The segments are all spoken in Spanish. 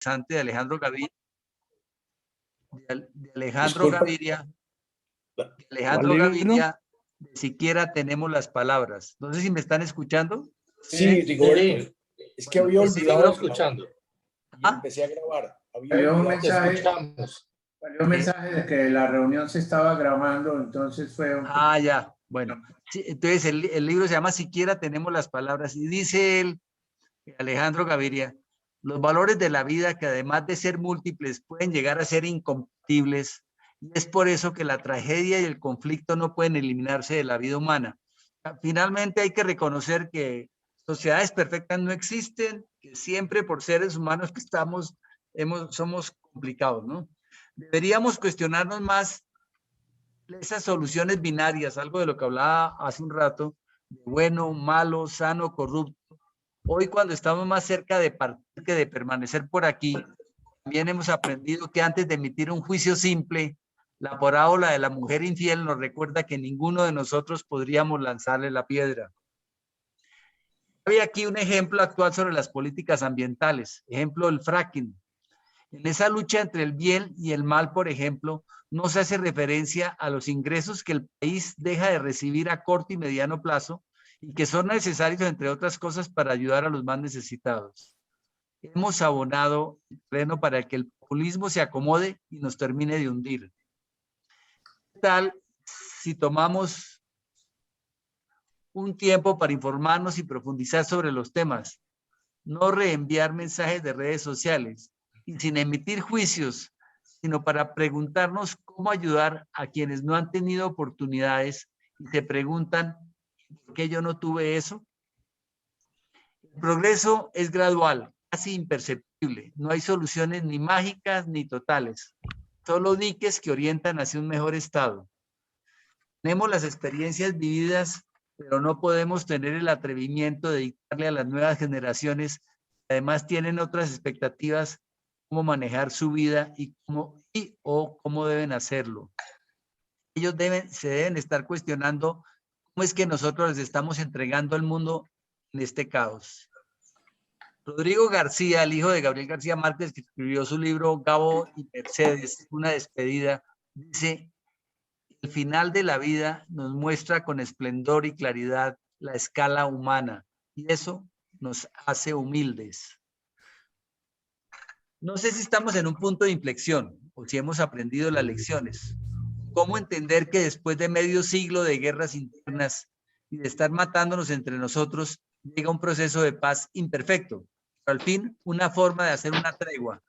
interesante de Alejandro Gaviria. De Alejandro Disculpa. Gaviria. De ¿Cuál Alejandro libro? Gaviria, de Siquiera tenemos las palabras. No sé si me están escuchando. Sí, Rigoberto. Es que había Bueno, ese olvidado libro- escuchando. y empecé a grabar. Había Había un olvidado. Te mensaje, escuchamos. salió un mensaje de que la reunión se estaba grabando, entonces fue un Ah, ya. Bueno, sí, entonces el libro se llama Siquiera tenemos las palabras y dice él, Alejandro Gaviria, los valores de la vida que además de ser múltiples pueden llegar a ser incompatibles y es por eso que la tragedia y el conflicto no pueden eliminarse de la vida humana. Finalmente hay que reconocer que sociedades perfectas no existen, que siempre por seres humanos que somos complicados, ¿no? Deberíamos cuestionarnos más esas soluciones binarias, algo de lo que hablaba hace un rato, de bueno, malo, sano, corrupto. Hoy cuando estamos más cerca de partir que de permanecer por aquí, también hemos aprendido que antes de emitir un juicio simple, la parábola de la mujer infiel nos recuerda que ninguno de nosotros podríamos lanzarle la piedra. Hay aquí un ejemplo actual sobre las políticas ambientales, ejemplo del fracking. En esa lucha entre el bien y el mal, por ejemplo, no se hace referencia a los ingresos que el país deja de recibir a corto y mediano plazo y que son necesarios, entre otras cosas, para ayudar a los más necesitados. Hemos abonado el terreno para que el populismo se acomode y nos termine de hundir. ¿Qué tal si tomamos un tiempo para informarnos y profundizar sobre los temas? No reenviar mensajes de redes sociales y sin emitir juicios, sino para preguntarnos cómo ayudar a quienes no han tenido oportunidades y se preguntan, ¿por qué yo no tuve eso? El progreso es gradual, casi imperceptible. No hay soluciones ni mágicas ni totales, solo diques que orientan hacia un mejor estado. Tenemos las experiencias vividas, pero no podemos tener el atrevimiento de dictarle a las nuevas generaciones, que además tienen otras expectativas, cómo manejar su vida y cómo deben hacerlo. Ellos se deben estar cuestionando cómo es que nosotros les estamos entregando al mundo en este caos. Rodrigo García, el hijo de Gabriel García Márquez, que escribió su libro Gabo y Mercedes, una despedida, dice: el final de la vida nos muestra con esplendor y claridad la escala humana y eso nos hace humildes. No sé si estamos en un punto de inflexión o si hemos aprendido las lecciones. ¿Cómo entender que después de medio siglo de guerras internas y de estar matándonos entre nosotros, llega un proceso de paz imperfecto, pero al fin una forma de hacer una tregua?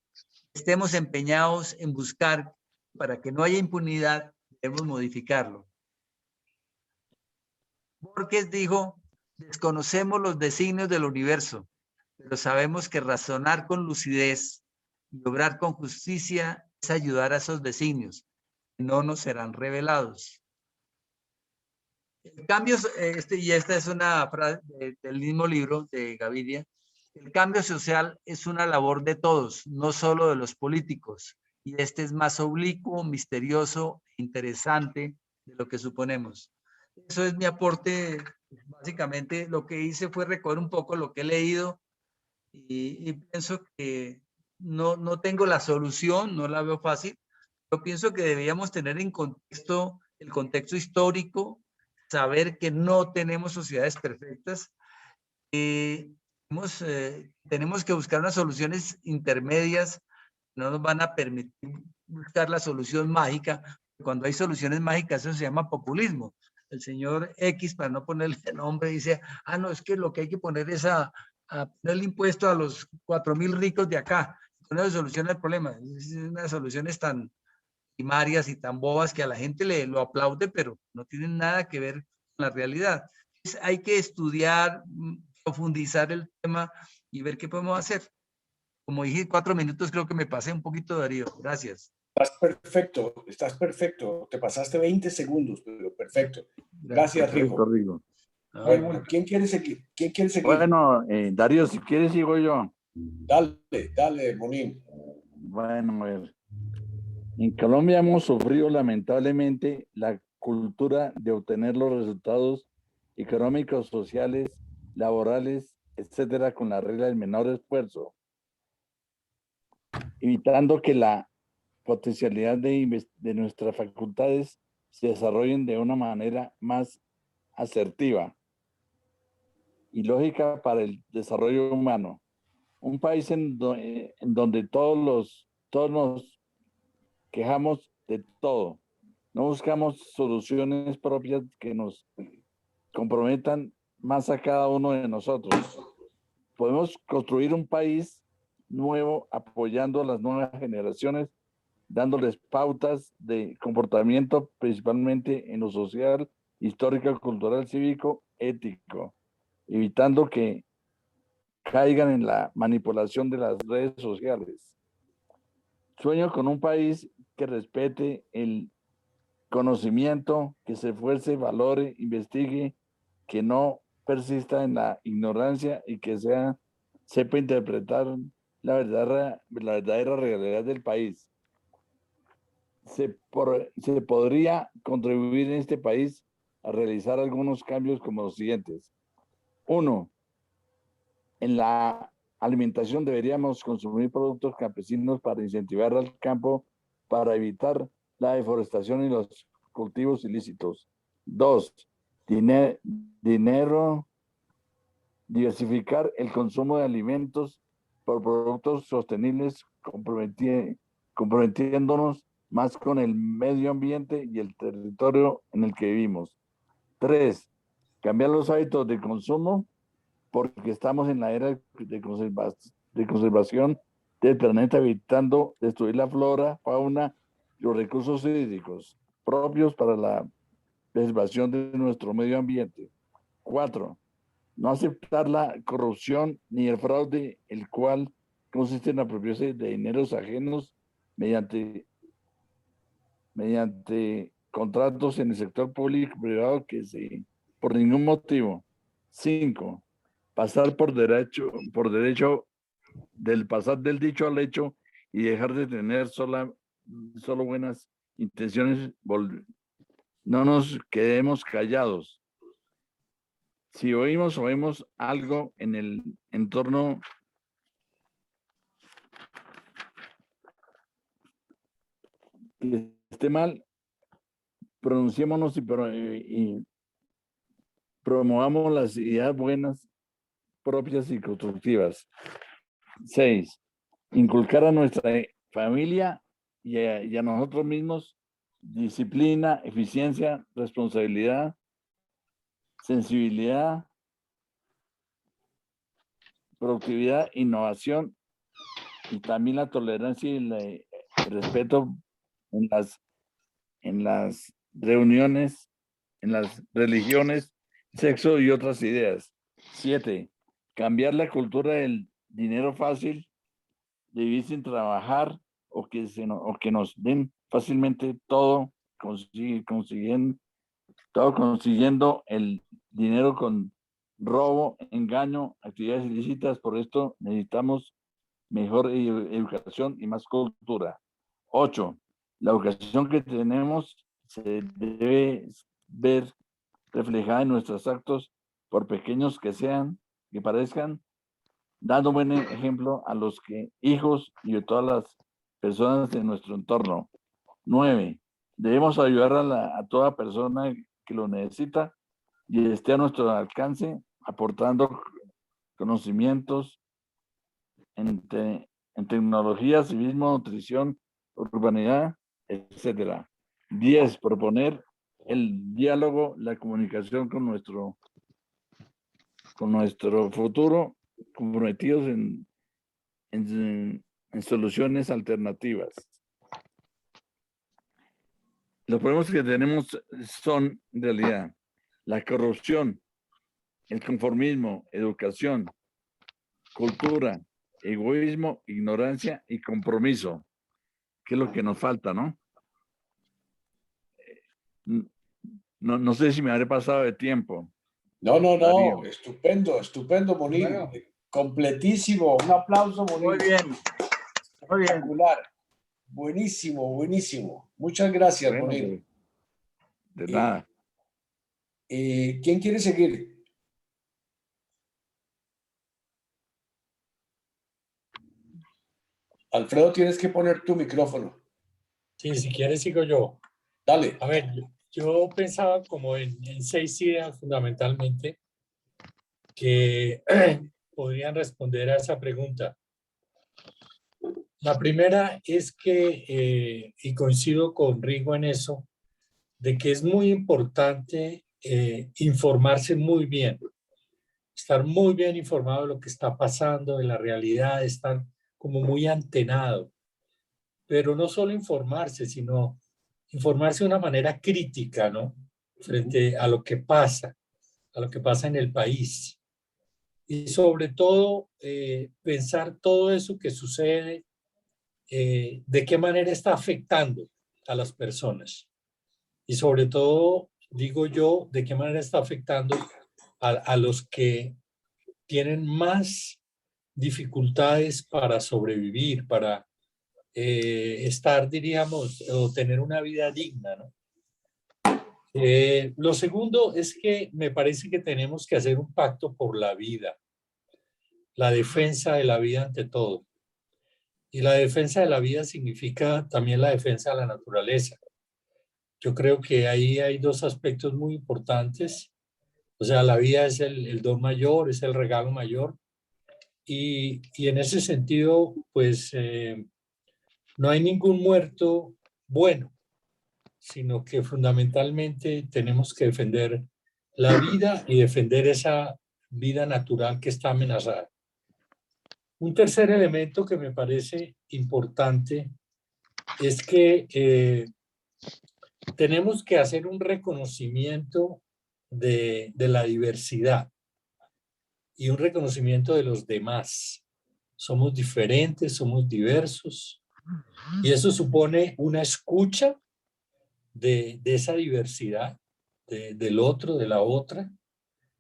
Estemos empeñados en buscar, para que no haya impunidad, debemos modificarlo. Borges dijo: desconocemos los designios del universo, pero sabemos que razonar con lucidez y obrar con justicia es ayudar a esos designios, que no nos serán revelados. El cambio, y esta es una frase del mismo libro de Gaviria: el cambio social es una labor de todos, no solo de los políticos, y este es más oblicuo, misterioso e interesante de lo que suponemos. Eso es mi aporte. Básicamente lo que hice fue recoger un poco lo que he leído y pienso que no tengo la solución, no la veo fácil. Yo pienso que deberíamos tener en contexto el contexto histórico, saber que no tenemos sociedades perfectas. Tenemos que buscar unas soluciones intermedias, no nos van a permitir buscar la solución mágica. Cuando hay soluciones mágicas, eso se llama populismo. El señor X, para no ponerle nombre, dice: ah, no, es que lo que hay que poner es a poner el impuesto a los 4,000 ricos de acá. Con eso soluciona el problema. Es unas soluciones tan primarias y tan bobas que a la gente lo aplaude, pero no tienen nada que ver con la realidad. Entonces, hay que estudiar, profundizar el tema y ver qué podemos hacer. Como dije, 4 minutos, creo que me pasé un poquito, Darío. Gracias. Estás perfecto. Te pasaste 20 segundos, pero perfecto. Gracias, perfecto, Rigo. Rigo. Bueno, ¿quién quiere seguir? Bueno, Darío, si quieres sigo yo. Dale, Monín. Bueno, a ver. En Colombia hemos sufrido lamentablemente la cultura de obtener los resultados económicos, sociales, laborales, etcétera, con la regla del menor esfuerzo. evitando que la potencialidad de nuestras facultades se desarrollen de una manera más asertiva y lógica para el desarrollo humano. Un país en donde todos nos quejamos de todo. No buscamos soluciones propias que nos comprometan más a cada uno de nosotros. Podemos construir un país nuevo apoyando a las nuevas generaciones, dándoles pautas de comportamiento principalmente en lo social, histórico, cultural, cívico, ético, evitando que caigan en la manipulación de las redes sociales. Sueño con un país que respete el conocimiento, que se esfuerce, valore, investigue, que no persista en la ignorancia y que sepa interpretar la verdadera realidad del país. Se podría contribuir en este país a realizar algunos cambios como los siguientes. 1. En la alimentación deberíamos consumir productos campesinos para incentivar al campo, para evitar la deforestación y los cultivos ilícitos. 2. Diversificar el consumo de alimentos por productos sostenibles, comprometiéndonos más con el medio ambiente y el territorio en el que vivimos. 3. Cambiar los hábitos de consumo porque estamos en la era de conservación del planeta, evitando destruir la flora, fauna y los recursos hídricos propios para la preservación de nuestro medio ambiente. 4. No aceptar la corrupción ni el fraude, el cual consiste en apropiarse de dineros ajenos mediante contratos en el sector público y privado por ningún motivo. 5. Pasar por derecho del pasar del dicho al hecho y dejar de tener solo buenas intenciones. No nos quedemos callados. Si oímos algo en el entorno que esté mal, pronunciémonos y promovamos las ideas buenas, propias y constructivas. 6. Inculcar a nuestra familia y a nosotros mismos disciplina, eficiencia, responsabilidad, sensibilidad, productividad, innovación y también la tolerancia y el respeto en las reuniones, en las religiones, sexo y otras ideas. 7. Cambiar la cultura del dinero fácil, de vivir sin trabajar o que nos den fácilmente todo, consiguiendo el dinero con robo, engaño, actividades ilícitas. Por esto necesitamos mejor educación y más cultura. 8. La educación que tenemos se debe ver reflejada en nuestros actos, por pequeños que parezcan, dando buen ejemplo a los hijos y a todas las personas de nuestro entorno. 9. Debemos ayudar a toda persona que lo necesita y esté a nuestro alcance, aportando conocimientos en tecnología, civismo, nutrición, urbanidad, etcétera. 10. Proponer el diálogo, la comunicación con nuestro futuro, comprometidos en soluciones alternativas. Los problemas que tenemos son, en realidad, la corrupción, el conformismo, educación, cultura, egoísmo, ignorancia y compromiso, que es lo que nos falta, ¿no? No sé si me habré pasado de tiempo. No, Darío. estupendo, Monir. Bueno. Completísimo. Un aplauso, Monir. Muy bien. Muy bien. Espectacular. Buenísimo. Muchas gracias, Bueno, Monir. De nada. ¿Quién quiere seguir? Alfredo, tienes que poner tu micrófono. Sí, si quieres sigo yo. Dale. A ver, yo pensaba como en 6 ideas fundamentalmente que podrían responder a esa pregunta. La primera es que, y coincido con Rigo en eso, de que es muy importante informarse muy bien, estar muy bien informado de lo que está pasando, de la realidad, estar como muy antenado. Pero no solo informarse, sino informarse de una manera crítica, ¿no? Frente a lo que pasa en el país. Y sobre todo, pensar todo eso que sucede, de qué manera está afectando a las personas. Y sobre todo, digo yo, de qué manera está afectando a los que tienen más dificultades para sobrevivir, para estar, diríamos, o tener una vida digna, ¿no? Lo segundo es que me parece que tenemos que hacer un pacto por la vida, la defensa de la vida ante todo. Y la defensa de la vida significa también la defensa de la naturaleza. Yo creo que ahí hay dos aspectos muy importantes. O sea, la vida es el don mayor, es el regalo mayor. Y en ese sentido, pues no hay ningún muerto bueno, sino que fundamentalmente tenemos que defender la vida y defender esa vida natural que está amenazada. Un tercer elemento que me parece importante es que tenemos que hacer un reconocimiento de la diversidad y un reconocimiento de los demás. Somos diferentes, somos diversos, y eso supone una escucha de esa diversidad, del otro, de la otra,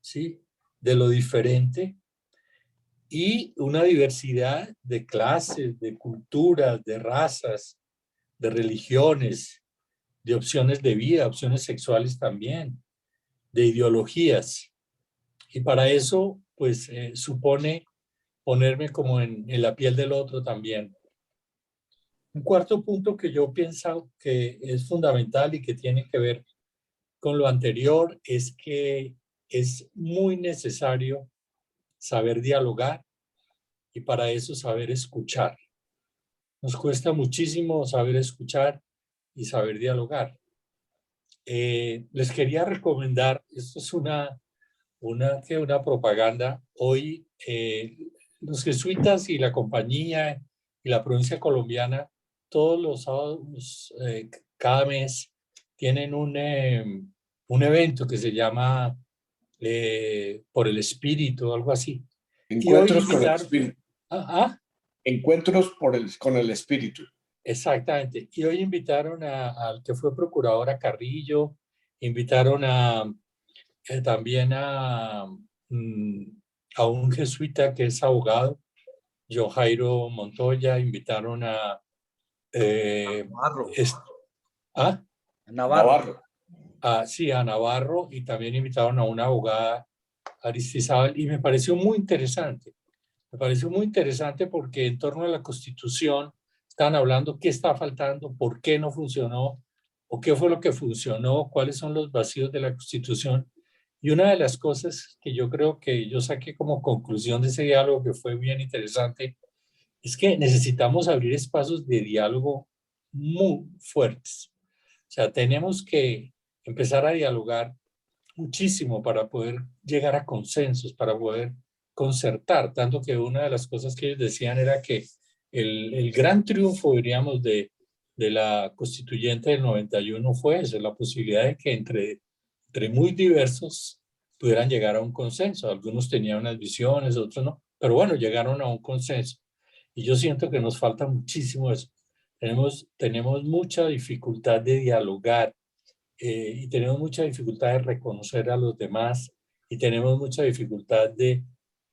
¿sí? De lo diferente, y una diversidad de clases, de culturas, de razas, de religiones, de opciones de vida, opciones sexuales también, de ideologías. Y para eso, pues, supone ponerme como en la piel del otro también. Un cuarto punto que yo pienso que es fundamental y que tiene que ver con lo anterior es que es muy necesario saber dialogar y para eso saber escuchar. Nos cuesta muchísimo saber escuchar y saber dialogar. Les quería recomendar, esto es una propaganda. Hoy los jesuitas y la compañía y la provincia colombiana, todos los sábados, cada mes, tienen un evento que se llama Por el Espíritu, algo así. Encuentros con el Espíritu. Ah, Encuentros con el Espíritu. exactamente. Y hoy invitaron al que fue procurador, a Carrillo, invitaron también a un jesuita que es abogado, John Jairo Montoya, invitaron a Navarro. ¿Ah? Navarro. Sí, a Navarro, y también invitaron a una abogada, Aristizábal, y me pareció muy interesante. Me pareció muy interesante porque en torno a la Constitución estaban hablando qué está faltando, por qué no funcionó, o qué fue lo que funcionó, cuáles son los vacíos de la Constitución. Y una de las cosas que yo creo que yo saqué como conclusión de ese diálogo, que fue bien interesante, es que necesitamos abrir espacios de diálogo muy fuertes. O sea, tenemos que empezar a dialogar muchísimo para poder llegar a consensos, para poder concertar, tanto que una de las cosas que ellos decían era que el gran triunfo, diríamos, de la constituyente del 91 fue eso, la posibilidad de que entre muy diversos pudieran llegar a un consenso. Algunos tenían unas visiones, otros no, pero bueno, llegaron a un consenso. Y yo siento que nos falta muchísimo eso. Tenemos mucha dificultad de dialogar, y tenemos mucha dificultad de reconocer a los demás, y tenemos mucha dificultad de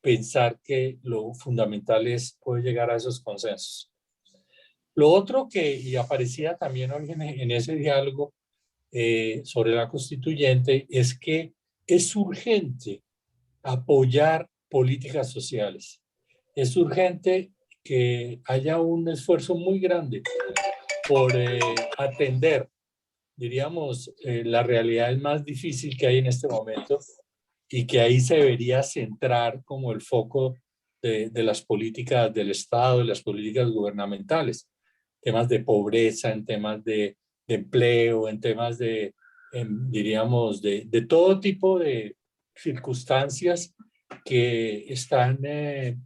pensar que lo fundamental es poder llegar a esos consensos. Lo otro que y aparecía también hoy en ese diálogo sobre la constituyente es que es urgente apoyar políticas sociales. Es urgente que haya un esfuerzo muy grande por atender, diríamos, la realidad es más difícil que hay en este momento y que ahí se debería centrar como el foco de las políticas del Estado, de las políticas gubernamentales, temas de pobreza, en temas de empleo, en temas diríamos, de todo tipo de circunstancias que están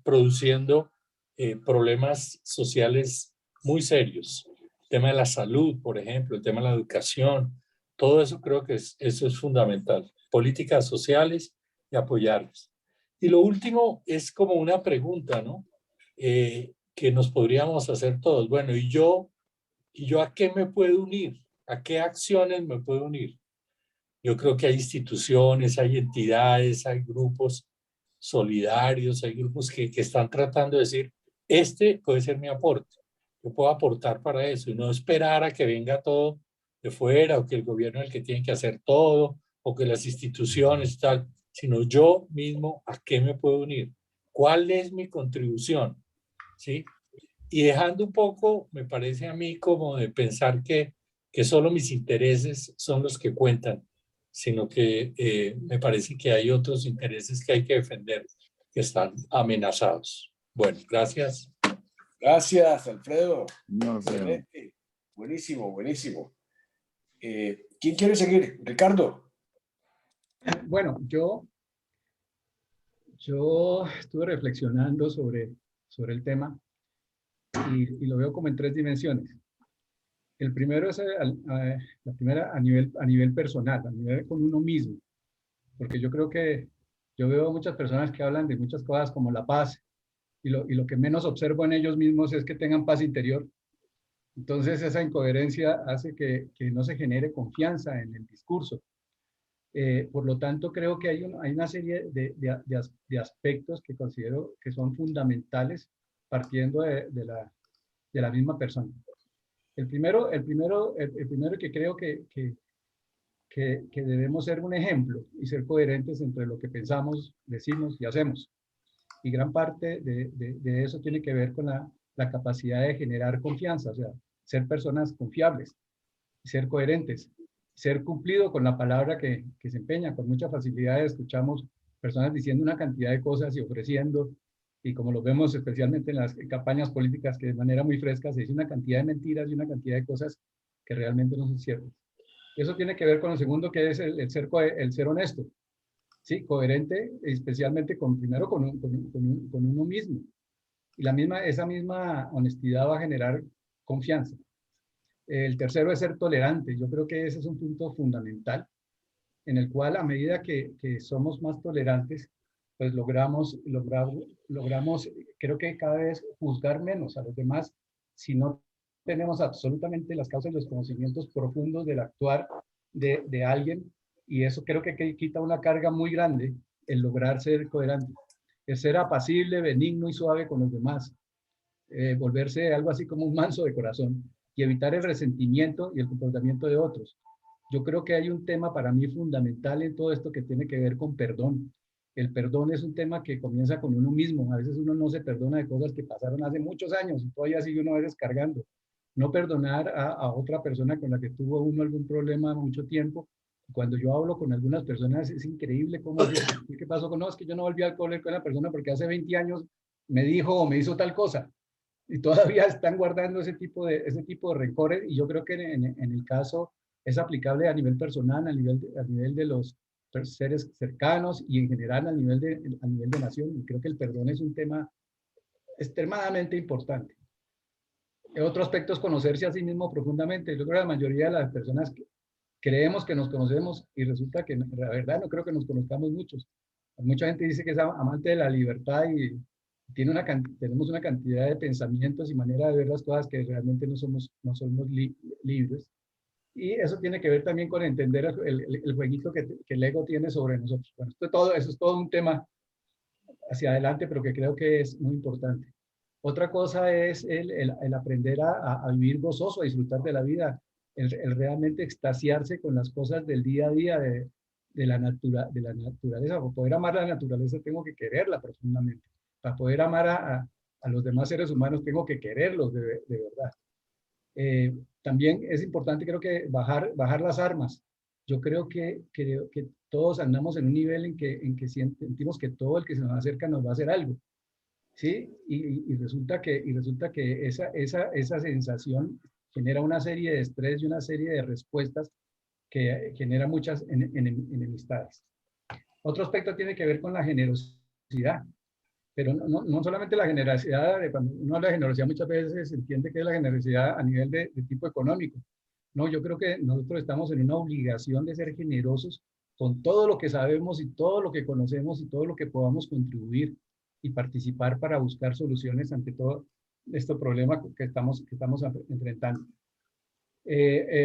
produciendo problemas sociales muy serios. El tema de la salud, por ejemplo, el tema de la educación, todo eso creo que eso es fundamental. Políticas sociales y apoyarlas. Y lo último es como una pregunta, ¿no? Que nos podríamos hacer todos. Bueno, ¿y yo a qué me puedo unir? ¿A qué acciones me puedo unir? Yo creo que hay instituciones, hay entidades, hay grupos solidarios, hay grupos que están tratando de decir, este puede ser mi aporte. Yo puedo aportar para eso y no esperar a que venga todo de fuera o que el gobierno es el que tiene que hacer todo o que las instituciones tal, sino yo mismo a qué me puedo unir. ¿Cuál es mi contribución? ¿Sí? Y dejando un poco, me parece a mí como de pensar que solo mis intereses son los que cuentan, sino que me parece que hay otros intereses que hay que defender que están amenazados. Bueno, gracias. Gracias, Alfredo. No, pero Excelente. Buenísimo, buenísimo. ¿Quién quiere seguir? Ricardo. Bueno, yo estuve reflexionando sobre el tema y lo veo como en tres dimensiones. El primero es la primera a nivel personal, a nivel con uno mismo, porque yo creo que yo veo muchas personas que hablan de muchas cosas como la paz y lo que menos observo en ellos mismos es que tengan paz interior. Entonces esa incoherencia hace que no se genere confianza en el discurso. Por lo tanto, creo que hay una serie de aspectos que considero que son fundamentales partiendo de la misma persona. El primero que creo que debemos ser un ejemplo y ser coherentes entre lo que pensamos, decimos y hacemos. Y gran parte de eso tiene que ver con la capacidad de generar confianza, o sea, ser personas confiables, ser coherentes, ser cumplido con la palabra que se empeña. Con mucha facilidad escuchamos personas diciendo una cantidad de cosas y ofreciendo, y como lo vemos especialmente en las campañas políticas, que de manera muy fresca se dice una cantidad de mentiras y una cantidad de cosas que realmente no son ciertas. Eso tiene que ver con lo segundo, que es el ser honesto, ¿sí? Coherente, especialmente primero con uno mismo. Y esa misma honestidad va a generar confianza. El tercero es ser tolerante. Yo creo que ese es un punto fundamental en el cual a medida que somos más tolerantes, pues logramos, creo que cada vez juzgar menos a los demás si no tenemos absolutamente las causas y los conocimientos profundos del actuar de alguien, y eso creo que quita una carga muy grande el lograr ser coherente, el ser apacible, benigno y suave con los demás, volverse algo así como un manso de corazón y evitar el resentimiento y el comportamiento de otros. Yo creo que hay un tema para mí fundamental en todo esto que tiene que ver con perdón. El perdón es un tema que comienza con uno mismo. A veces uno no se perdona de cosas que pasaron hace muchos años y todavía sigue uno a veces cargando. No perdonar a otra persona con la que tuvo uno algún problema mucho tiempo. Cuando yo hablo con algunas personas es increíble cómo ¿qué pasó con no? Es que yo no volví a hablar con la persona porque hace 20 años me dijo o me hizo tal cosa. Y todavía están guardando ese tipo de rencores, y yo creo que en el caso es aplicable a nivel personal, a nivel de los seres cercanos y en general a nivel de nación. Y creo que el perdón es un tema extremadamente importante. Otro aspecto es conocerse a sí mismo profundamente. Yo creo que la mayoría de las personas creemos que nos conocemos y resulta que la verdad no creo que nos conozcamos muchos. Mucha gente dice que es amante de la libertad y tenemos una cantidad de pensamientos y manera de ver las cosas que realmente no somos libres. Y eso tiene que ver también con entender el jueguito que el ego tiene sobre nosotros. Bueno, eso es todo un tema hacia adelante, pero que creo que es muy importante. Otra cosa es el aprender a vivir gozoso, a disfrutar de la vida, el realmente extasiarse con las cosas del día a día de la naturaleza. Para poder amar la naturaleza tengo que quererla profundamente. Para poder amar a a los demás seres humanos tengo que quererlos de verdad. También es importante, creo que bajar las armas. Yo creo que todos andamos en un nivel en que sentimos que todo el que se nos acerca nos va a hacer algo, ¿sí? Y resulta que esa sensación genera una serie de estrés y una serie de respuestas que genera muchas enemistades. Otro aspecto tiene que ver con la generosidad, pero no solamente la generosidad, cuando uno habla de generosidad muchas veces se entiende que es la generosidad a nivel de tipo económico. No, yo creo que nosotros estamos en una obligación de ser generosos con todo lo que sabemos y todo lo que conocemos y todo lo que podamos contribuir y participar para buscar soluciones ante todo este problema que estamos enfrentando.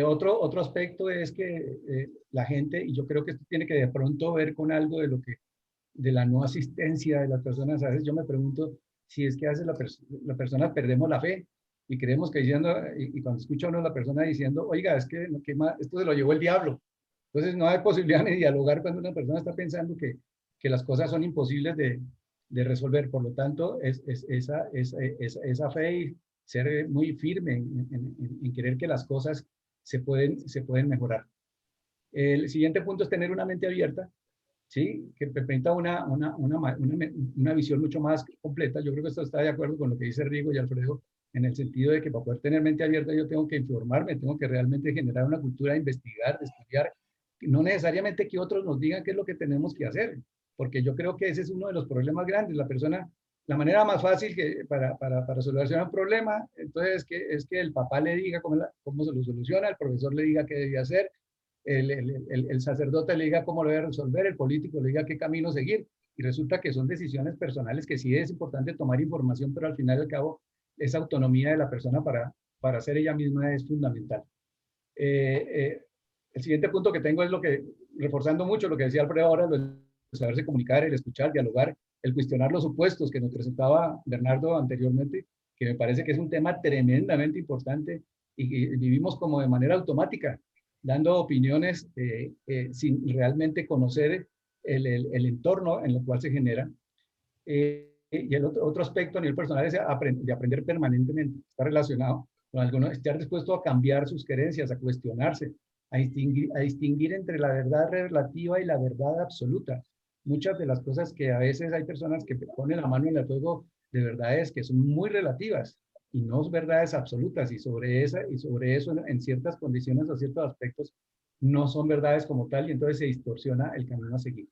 Otro aspecto es que la gente, y yo creo que esto tiene que de pronto ver con algo de la no asistencia de las personas. A veces yo me pregunto si es que a veces la persona perdemos la fe y creemos que diciendo, y cuando escucha uno a la persona diciendo, oiga, es que esto se lo llevó el diablo. Entonces no hay posibilidad ni dialogar cuando una persona está pensando que las cosas son imposibles de resolver. Por lo tanto, esa fe y ser muy firme en querer que las cosas se pueden mejorar. El siguiente punto es tener una mente abierta, ¿sí? Que permita una visión mucho más completa. Yo creo que esto está de acuerdo con lo que dice Rigo y Alfredo, en el sentido de que para poder tener mente abierta yo tengo que informarme, tengo que realmente generar una cultura de investigar, de estudiar, no necesariamente que otros nos digan qué es lo que tenemos que hacer, porque yo creo que ese es uno de los problemas grandes. La manera más fácil para solucionar un problema, entonces es que el papá le diga cómo se lo soluciona, el profesor le diga qué debe hacer, el sacerdote le diga cómo lo debe resolver, el político le diga qué camino seguir, y resulta que son decisiones personales que sí es importante tomar información, pero al final y al cabo esa autonomía de la persona para ser ella misma es fundamental. El siguiente punto que tengo es reforzando mucho lo que decía Alfredo ahora, el saberse comunicar, el escuchar, dialogar, el cuestionar los supuestos que nos presentaba Bernardo anteriormente, que me parece que es un tema tremendamente importante y vivimos como de manera automática, dando opiniones sin realmente conocer el entorno en el cual se genera. Y el otro aspecto a nivel personal es de aprender permanentemente, está relacionado con alguno, estar dispuesto a cambiar sus creencias, a cuestionarse, a distinguir entre la verdad relativa y la verdad absoluta. Muchas de las cosas que a veces hay personas que ponen la mano en el fuego de verdades que son muy relativas y no verdades absolutas, y sobre eso en ciertas condiciones o ciertos aspectos no son verdades como tal, y entonces se distorsiona el camino a seguir.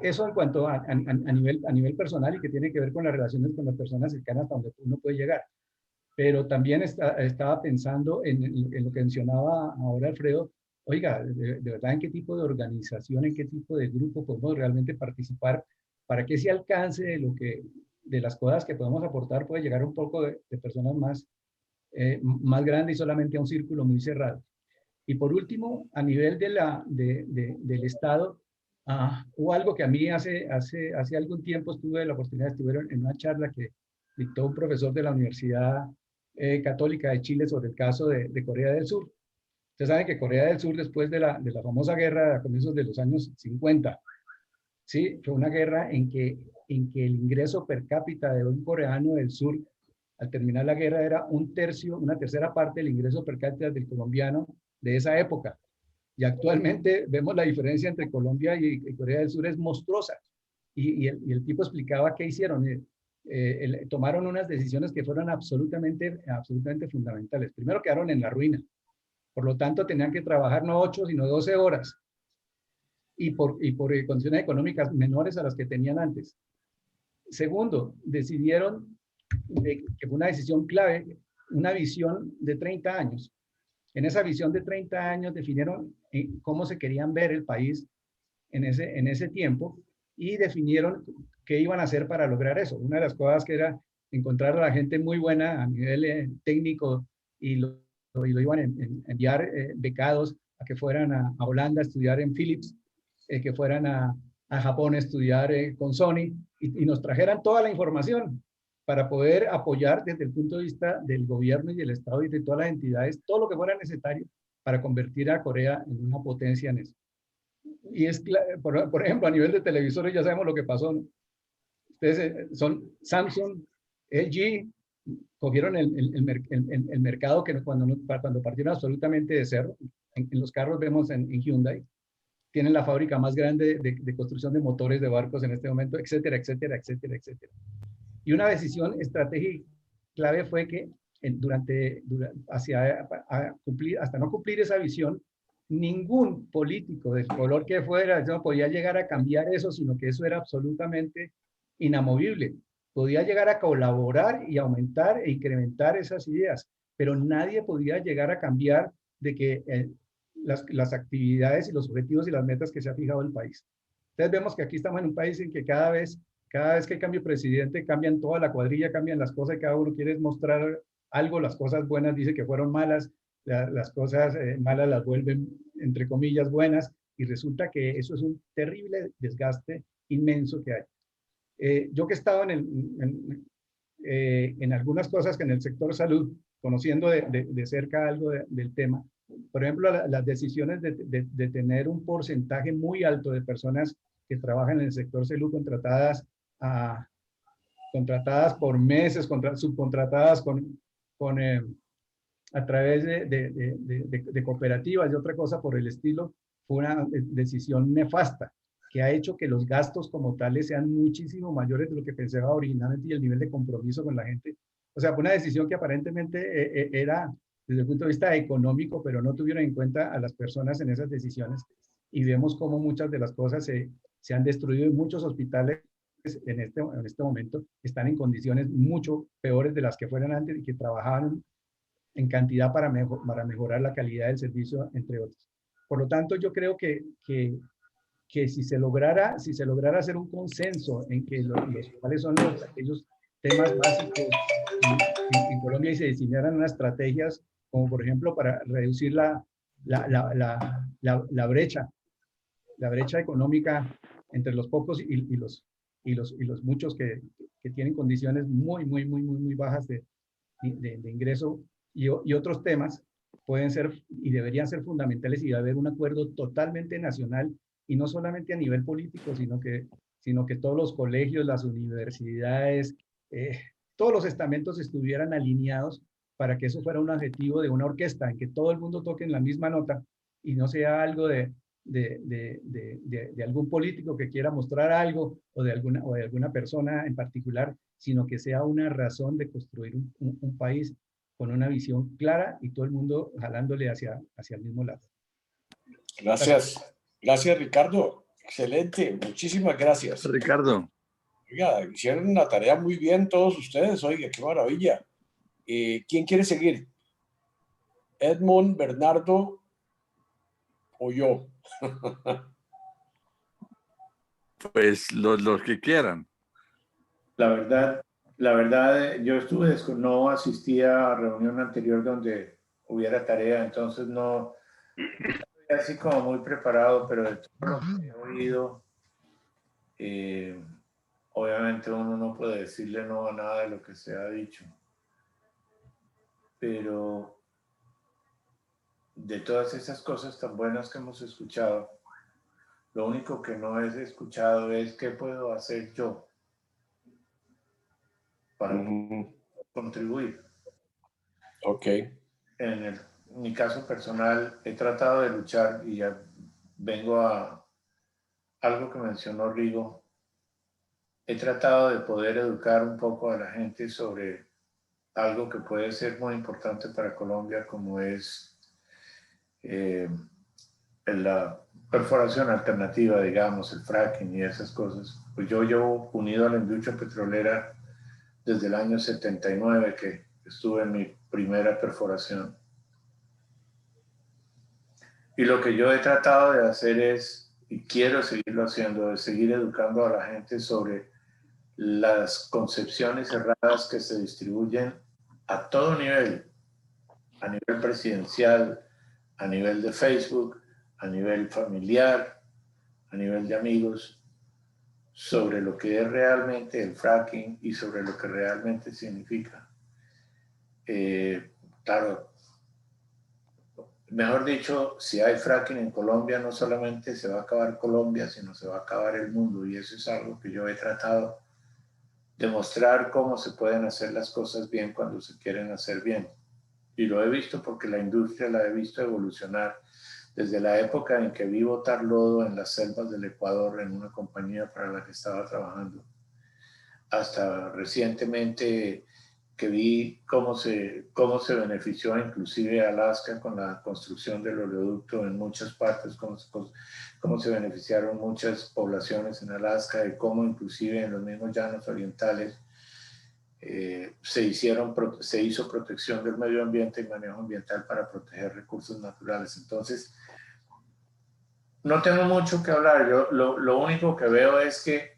Eso en cuanto a nivel personal, y que tiene que ver con las relaciones con las personas cercanas hasta donde uno puede llegar. Pero también estaba pensando en lo que mencionaba ahora Alfredo. Oiga, de verdad, ¿en qué tipo de organización, en qué tipo de grupo podemos realmente participar para que ese alcance de las cosas que podemos aportar puede llegar a un poco de personas más grandes y solamente a un círculo muy cerrado? Y por último, a nivel del Estado, hubo algo que a mí hace algún tiempo tuve la oportunidad de estuve en una charla que dictó un profesor de la Universidad Católica de Chile sobre el caso de Corea del Sur. Ustedes saben que Corea del Sur, después de la famosa guerra a comienzos de los años 50, ¿sí? Fue una guerra en que el ingreso per cápita de un coreano del sur, al terminar la guerra, era una tercera parte del ingreso per cápita del colombiano de esa época. Y actualmente vemos la diferencia entre Colombia y Corea del Sur es monstruosa. Y el tipo explicaba qué hicieron. Tomaron unas decisiones que fueron absolutamente fundamentales. Primero, quedaron en la ruina. Por lo tanto, tenían que trabajar no 8, sino 12 horas. Y por condiciones económicas menores a las que tenían antes. Segundo, decidieron, que fue una decisión clave, una visión de 30 años. En esa visión de 30 años definieron cómo se querían ver el país en ese tiempo y definieron qué iban a hacer para lograr eso. Una de las cosas que era encontrar a la gente muy buena a nivel técnico y lo iban a enviar becados a que fueran a Holanda a estudiar en Philips, que fueran a Japón a estudiar con Sony y nos trajeran toda la información para poder apoyar desde el punto de vista del gobierno y del Estado y de todas las entidades, todo lo que fuera necesario para convertir a Corea en una potencia en eso. Y por ejemplo, a nivel de televisores ya sabemos lo que pasó, ¿no? Entonces, son Samsung, LG, cogieron el mercado que cuando partieron absolutamente de cero. En los carros vemos en Hyundai, tienen la fábrica más grande de construcción de motores de barcos en este momento, etcétera, etcétera, etcétera, etcétera. Y una decisión estratégica clave fue que hasta no cumplir esa visión, ningún político del color que fuera no podía llegar a cambiar eso, sino que eso era absolutamente inamovible. Podía llegar a colaborar y aumentar e incrementar esas ideas, pero nadie podía llegar a cambiar de que las actividades y los objetivos y las metas que se ha fijado el país. Entonces vemos que aquí estamos en un país en que cada vez que hay cambio de presidente, cambian toda la cuadrilla, cambian las cosas y cada uno quiere mostrar algo, las cosas buenas dice que fueron malas, las cosas malas las vuelven, entre comillas, buenas, y resulta que eso es un terrible desgaste inmenso que hay. Yo que he estado en algunas cosas que en el sector salud, conociendo de cerca algo del tema, por ejemplo, las decisiones de tener un porcentaje muy alto de personas que trabajan en el sector salud contratadas por meses, subcontratadas a través de cooperativas y otra cosa por el estilo, fue una decisión nefasta que ha hecho que los gastos como tales sean muchísimo mayores de lo que pensaba originalmente y el nivel de compromiso con la gente. O sea, fue una decisión que aparentemente era desde el punto de vista económico, pero no tuvieron en cuenta a las personas en esas decisiones. Y vemos cómo muchas de las cosas se han destruido y muchos hospitales en este momento están en condiciones mucho peores de las que fueran antes y que trabajaban en cantidad para mejorar la calidad del servicio, entre otros. Por lo tanto, yo creo que si se lograra hacer un consenso en que cuáles son aquellos temas básicos en Colombia y se diseñaran unas estrategias, como por ejemplo para reducir la brecha económica entre los pocos y los muchos que tienen condiciones muy bajas de ingreso y otros temas pueden ser y deberían ser fundamentales y debe haber un acuerdo totalmente nacional y no solamente a nivel político, sino que todos los colegios, las universidades, todos los estamentos estuvieran alineados para que eso fuera un objetivo de una orquesta, en que todo el mundo toque en la misma nota y no sea algo de algún político que quiera mostrar algo o de alguna persona en particular, sino que sea una razón de construir un país con una visión clara y todo el mundo jalándole hacia el mismo lado. Gracias. Gracias, Ricardo. Excelente. Muchísimas gracias. Ricardo. Oiga, hicieron una tarea muy bien todos ustedes. Oiga, qué maravilla. ¿Quién quiere seguir? ¿Edmond, Bernardo o yo? Pues los que quieran. La verdad, yo no asistí a reunión anterior donde hubiera tarea, entonces no estoy así como muy preparado, pero de todo lo que he oído, obviamente uno no puede decirle no a nada de lo que se ha dicho. Pero de todas esas cosas tan buenas que hemos escuchado, lo único que no he escuchado es qué puedo hacer yo para contribuir. Ok. En mi caso personal, he tratado de luchar y ya vengo a algo que mencionó Rigo. He tratado de poder educar un poco a la gente sobre algo que puede ser muy importante para Colombia, como es la perforación alternativa, digamos, el fracking y esas cosas. Pues yo llevo unido a la industria petrolera desde el año 79, que estuve en mi primera perforación. Y lo que yo he tratado de hacer es, y quiero seguirlo haciendo, es seguir educando a la gente sobre las concepciones erradas que se distribuyen a todo nivel, a nivel presidencial, a nivel de Facebook, a nivel familiar, a nivel de amigos, sobre lo que es realmente el fracking y sobre lo que realmente significa. Claro, mejor dicho, si hay fracking en Colombia, no solamente se va a acabar Colombia, sino se va a acabar el mundo, y eso es algo que yo he tratado demostrar cómo se pueden hacer las cosas bien cuando se quieren hacer bien. Y lo he visto porque la industria la he visto evolucionar desde la época en que vi botar lodo en las selvas del Ecuador en una compañía para la que estaba trabajando, hasta recientemente que vi cómo se benefició inclusive Alaska con la construcción del oleoducto en muchas partes, cómo se beneficiaron muchas poblaciones en Alaska y cómo inclusive en los mismos llanos orientales se hizo protección del medio ambiente y manejo ambiental para proteger recursos naturales. Entonces, no tengo mucho que hablar. Yo lo único que veo es que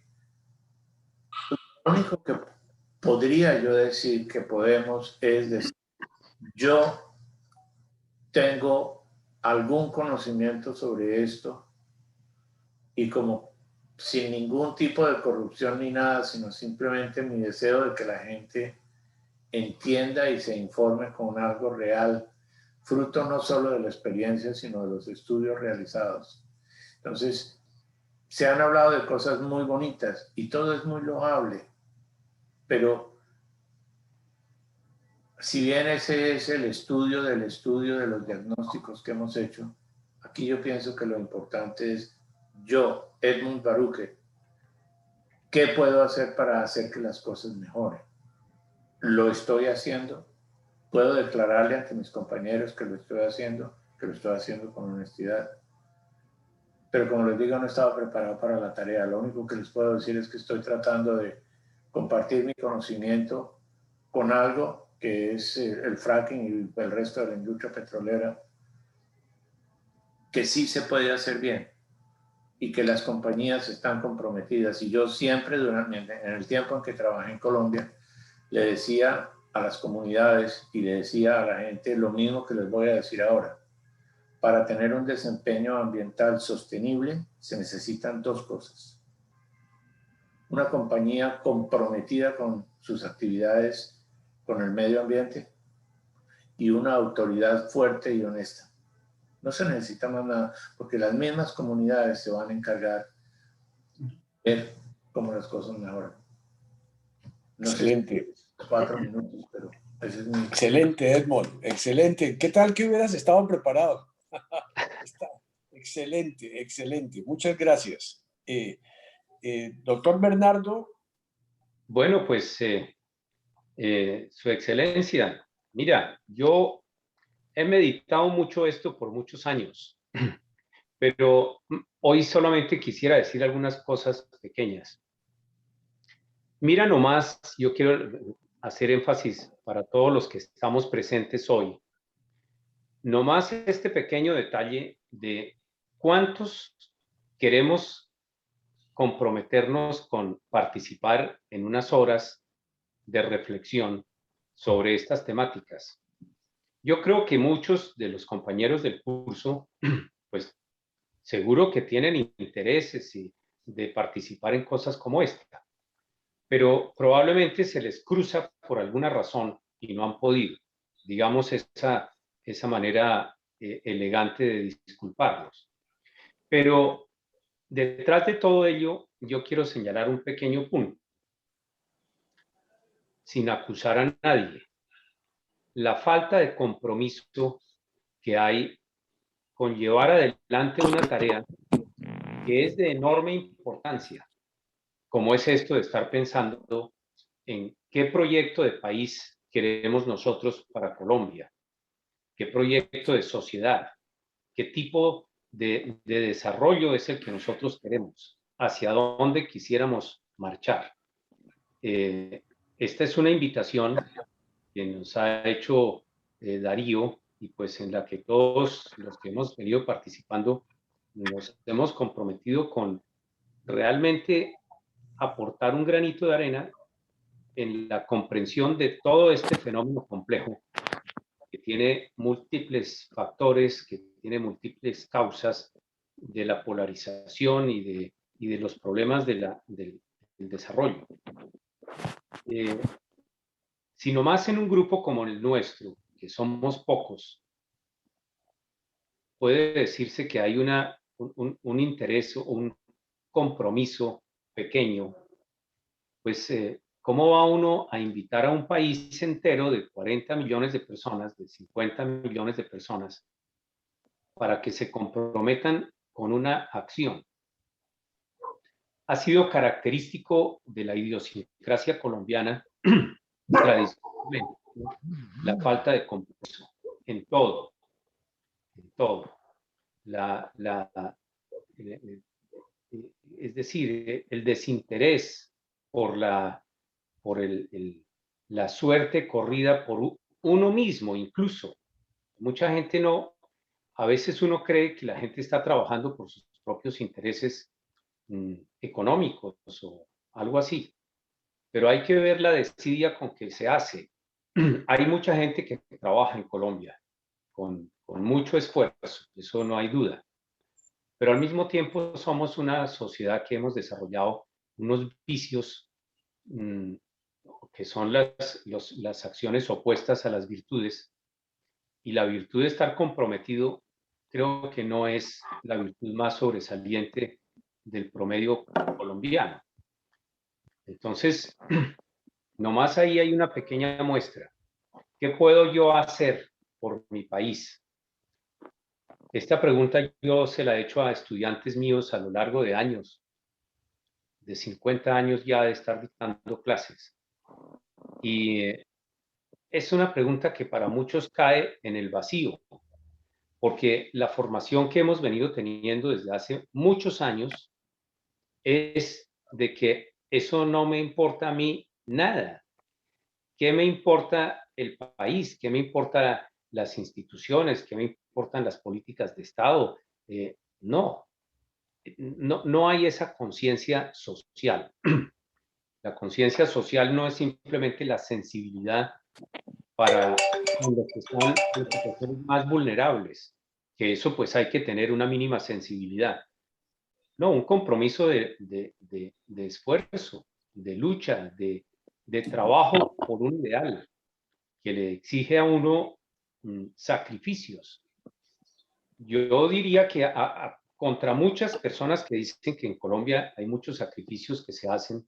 lo único que podría yo decir que podemos es decir, yo tengo algún conocimiento sobre esto y como sin ningún tipo de corrupción ni nada, sino simplemente mi deseo de que la gente entienda y se informe con algo real, fruto no solo de la experiencia, sino de los estudios realizados. Entonces, se han hablado de cosas muy bonitas y todo es muy loable, pero si bien ese es el estudio de los diagnósticos que hemos hecho, aquí yo pienso que lo importante es yo, Edmund Baruque, ¿qué puedo hacer para hacer que las cosas mejoren? Lo estoy haciendo, puedo declararle ante mis compañeros que lo estoy haciendo con honestidad. Pero como les digo, no estaba preparado para la tarea. Lo único que les puedo decir es que estoy tratando de compartir mi conocimiento con algo que es el fracking y el resto de la industria petrolera, que sí se puede hacer bien y que las compañías están comprometidas. Y yo siempre, en el tiempo en que trabajé en Colombia, le decía a las comunidades y le decía a la gente lo mismo que les voy a decir ahora. Para tener un desempeño ambiental sostenible se necesitan dos cosas. Una compañía comprometida con sus actividades con el medio ambiente y una autoridad fuerte y honesta. No se necesita más nada, porque las mismas comunidades se van a encargar de ver cómo las cosas mejoran. No Excelente. sé, 4 minutos, pero ese es mi... Excelente, Edmond. Excelente. ¿Qué tal que hubieras estado preparado? Está excelente, excelente. Muchas gracias. Doctor Bernardo. Bueno, pues Su Excelencia, mira, yo he meditado mucho esto por muchos años, pero hoy solamente quisiera decir algunas cosas pequeñas. Mira nomás, yo quiero hacer énfasis para todos los que estamos presentes hoy, nomás este pequeño detalle de cuántos queremos comprometernos con participar en unas horas de reflexión sobre estas temáticas. Yo creo que muchos de los compañeros del curso, pues seguro que tienen intereses de participar en cosas como esta, pero probablemente se les cruza por alguna razón y no han podido. Digamos esa manera elegante de disculparlos. Pero detrás de todo ello, yo quiero señalar un pequeño punto, sin acusar a nadie. La falta de compromiso que hay con llevar adelante una tarea que es de enorme importancia, como es esto de estar pensando en qué proyecto de país queremos nosotros para Colombia, qué proyecto de sociedad, qué tipo de desarrollo es el que nosotros queremos, hacia dónde quisiéramos marchar. Esta es una invitación que nos ha hecho Darío y pues en la que todos los que hemos venido participando nos hemos comprometido con realmente aportar un granito de arena en la comprensión de todo este fenómeno complejo que tiene múltiples factores, que tiene múltiples causas de la polarización y de los problemas del desarrollo. Sino más en un grupo como el nuestro, que somos pocos, puede decirse que hay un interés o un compromiso pequeño, pues ¿cómo va uno a invitar a un país entero de 40 millones de personas, de 50 millones de personas, para que se comprometan con una acción? Ha sido característico de la idiosincrasia colombiana tradicionalmente, la falta de compromiso en todo, en todo. Es decir, el desinterés por la suerte corrida por uno mismo, incluso. Mucha gente no, a veces uno cree que la gente está trabajando por sus propios intereses económicos o algo así, pero hay que ver la desidia con que se hace. Hay mucha gente que trabaja en Colombia con mucho esfuerzo, eso no hay duda, pero al mismo tiempo somos una sociedad que hemos desarrollado unos vicios que son las acciones opuestas a las virtudes, y la virtud de estar comprometido creo que no es la virtud más sobresaliente del promedio colombiano. Entonces, nomás ahí hay una pequeña muestra. ¿Qué puedo yo hacer por mi país? Esta pregunta yo se la he hecho a estudiantes míos a lo largo de años, de 50 años ya de estar dictando clases. Y es una pregunta que para muchos cae en el vacío, porque la formación que hemos venido teniendo desde hace muchos años es de que eso no me importa a mí nada. ¿Qué me importa el país? ¿Qué me importa las instituciones? ¿Qué me importan las políticas de Estado? No hay esa conciencia social. La conciencia social no es simplemente la sensibilidad para los que están en situaciones más vulnerables, que eso pues hay que tener una mínima sensibilidad. No, un compromiso de esfuerzo, de lucha, de trabajo por un ideal que le exige a uno sacrificios. Yo diría que contra muchas personas que dicen que en Colombia hay muchos sacrificios que se hacen,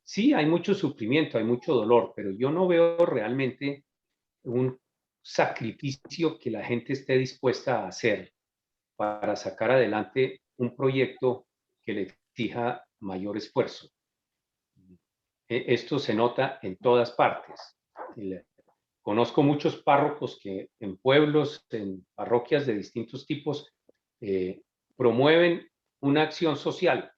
sí, hay mucho sufrimiento, hay mucho dolor, pero yo no veo realmente un sacrificio que la gente esté dispuesta a hacer para sacar adelante un proyecto que le exija mayor esfuerzo. Esto se nota en todas partes. Conozco muchos párrocos que en pueblos, en parroquias de distintos tipos, promueven una acción social.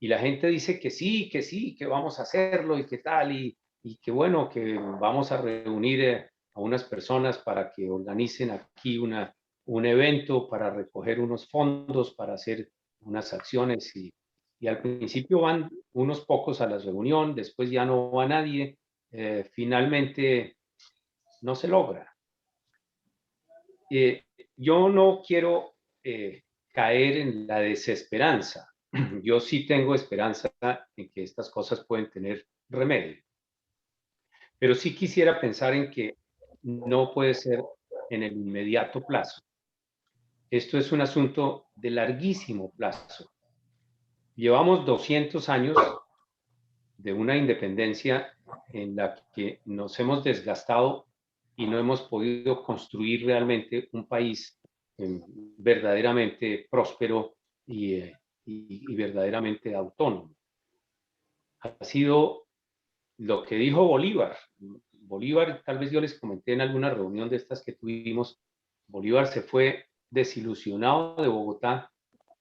Y la gente dice que sí, que vamos a hacerlo y que tal, y que bueno, que vamos a reunir a unas personas para que organicen aquí un evento para recoger unos fondos, para hacer unas acciones. Y al principio van unos pocos a la reunión, después ya no va nadie, finalmente no se logra. Yo no quiero caer en la desesperanza. Yo sí tengo esperanza en que estas cosas pueden tener remedio. Pero sí quisiera pensar en que no puede ser en el inmediato plazo. Esto es un asunto de larguísimo plazo. Llevamos 200 años de una independencia en la que nos hemos desgastado y no hemos podido construir realmente un país verdaderamente próspero y verdaderamente autónomo. Ha sido lo que dijo Bolívar. Bolívar, tal vez yo les comenté en alguna reunión de estas que tuvimos, Bolívar se fue desilusionado de Bogotá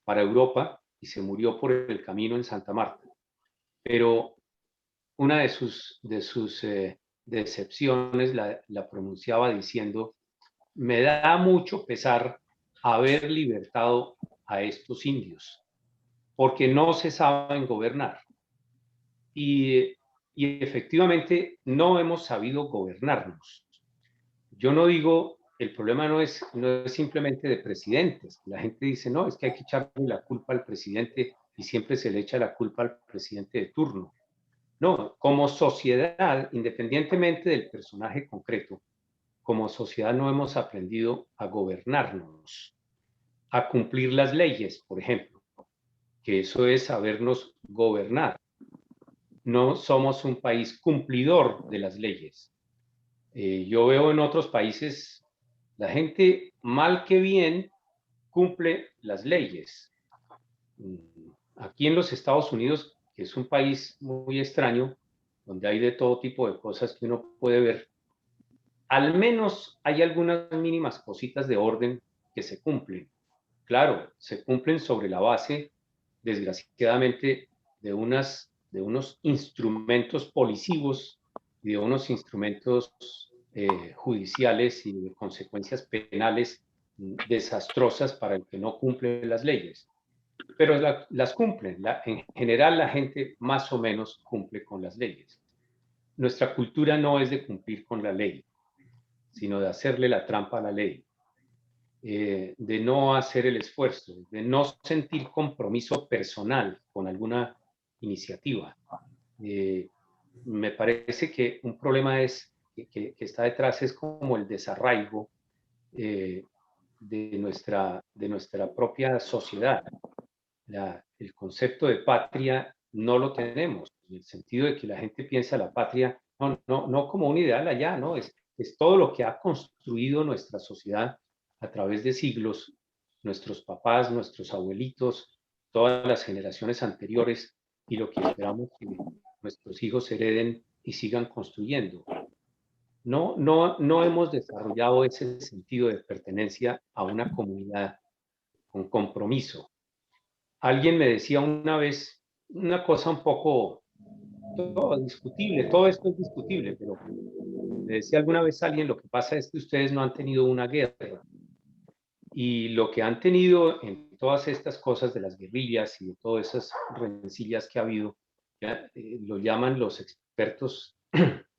para Europa y se murió por el camino en Santa Marta. Pero una de sus decepciones la pronunciaba diciendo: me da mucho pesar haber libertado a estos indios, porque no se saben gobernar. Y efectivamente no hemos sabido gobernarnos. Yo no digo, el problema no es simplemente de presidentes. La gente dice, no, es que hay que echarle la culpa al presidente y siempre se le echa la culpa al presidente de turno. No, como sociedad, independientemente del personaje concreto, como sociedad no hemos aprendido a gobernarnos, a cumplir las leyes, por ejemplo, que eso es sabernos gobernar. no somos un país cumplidor de las leyes. Yo veo en otros países, la gente mal que bien cumple las leyes. Aquí en los Estados Unidos, que es un país muy extraño, donde hay de todo tipo de cosas que uno puede ver, al menos hay algunas mínimas cositas de orden que se cumplen. Claro, se cumplen sobre la base, desgraciadamente, de unos instrumentos policivos y de unos instrumentos judiciales y de consecuencias penales desastrosas para el que no cumple las leyes. Pero las cumplen. En general, la gente más o menos cumple con las leyes. Nuestra cultura no es de cumplir con la ley, sino de hacerle la trampa a la ley. De no hacer el esfuerzo, de no sentir compromiso personal con alguna iniciativa. Me parece que un problema que está detrás es como el desarraigo de nuestra propia sociedad. El concepto de patria no lo tenemos, en el sentido de que la gente piensa la patria no como un ideal allá, ¿no? Es todo lo que ha construido nuestra sociedad a través de siglos, nuestros papás, nuestros abuelitos, todas las generaciones anteriores, y lo que esperamos que nuestros hijos hereden y sigan construyendo. No hemos desarrollado ese sentido de pertenencia a una comunidad con compromiso. Alguien me decía una vez una cosa un poco discutible, todo esto es discutible, pero me decía alguna vez alguien, lo que pasa es que ustedes no han tenido una guerra. Y lo que han tenido en todas estas cosas de las guerrillas y de todas esas rencillas que ha habido, lo llaman los expertos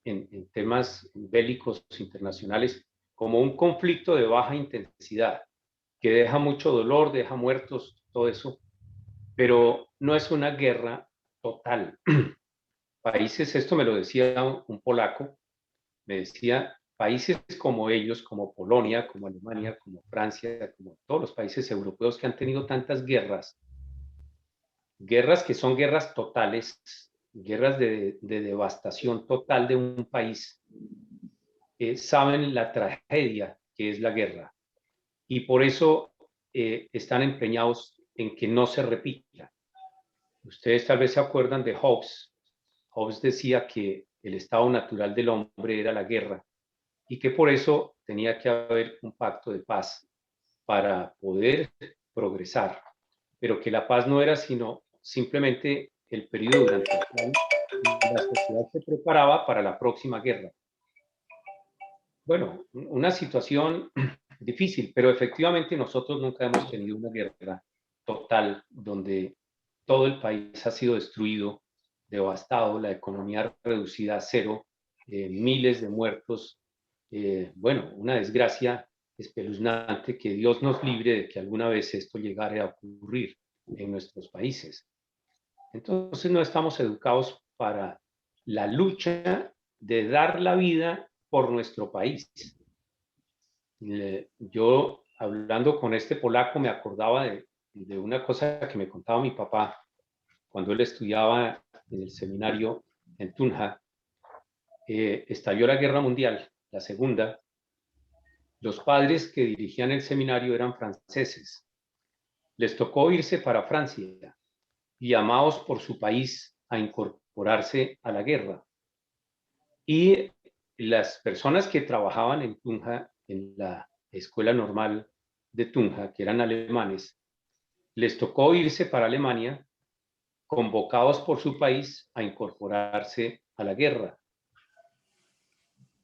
en temas bélicos internacionales como un conflicto de baja intensidad, que deja mucho dolor, deja muertos, todo eso, pero no es una guerra total. Países, esto me lo decía un polaco, me decía, países como ellos, como Polonia, como Alemania, como Francia, como todos los países europeos que han tenido tantas guerras que son guerras totales, guerras de devastación total de un país, saben la tragedia que es la guerra. Y por eso están empeñados en que no se repita. Ustedes tal vez se acuerdan de Hobbes. Hobbes decía que el estado natural del hombre era la guerra y que por eso tenía que haber un pacto de paz para poder progresar, pero que la paz no era sino simplemente el periodo durante el cual la sociedad se preparaba para la próxima guerra. Bueno, una situación difícil, pero efectivamente nosotros nunca hemos tenido una guerra total donde todo el país ha sido destruido, devastado, la economía reducida a cero, miles de muertos, bueno, una desgracia espeluznante, que Dios nos libre de que alguna vez esto llegara a ocurrir en nuestros países. Entonces no estamos educados para la lucha de dar la vida por nuestro país. Yo, hablando con este polaco, me acordaba de una cosa que me contaba mi papá cuando él estudiaba en el seminario en Tunja. Estalló la Guerra Mundial, la Segunda. Los padres que dirigían el seminario eran franceses. Les tocó irse para Francia y llamados por su país a incorporarse a la guerra. Y las personas que trabajaban en Tunja, en la escuela normal de Tunja, que eran alemanes, les tocó irse para Alemania, convocados por su país a incorporarse a la guerra.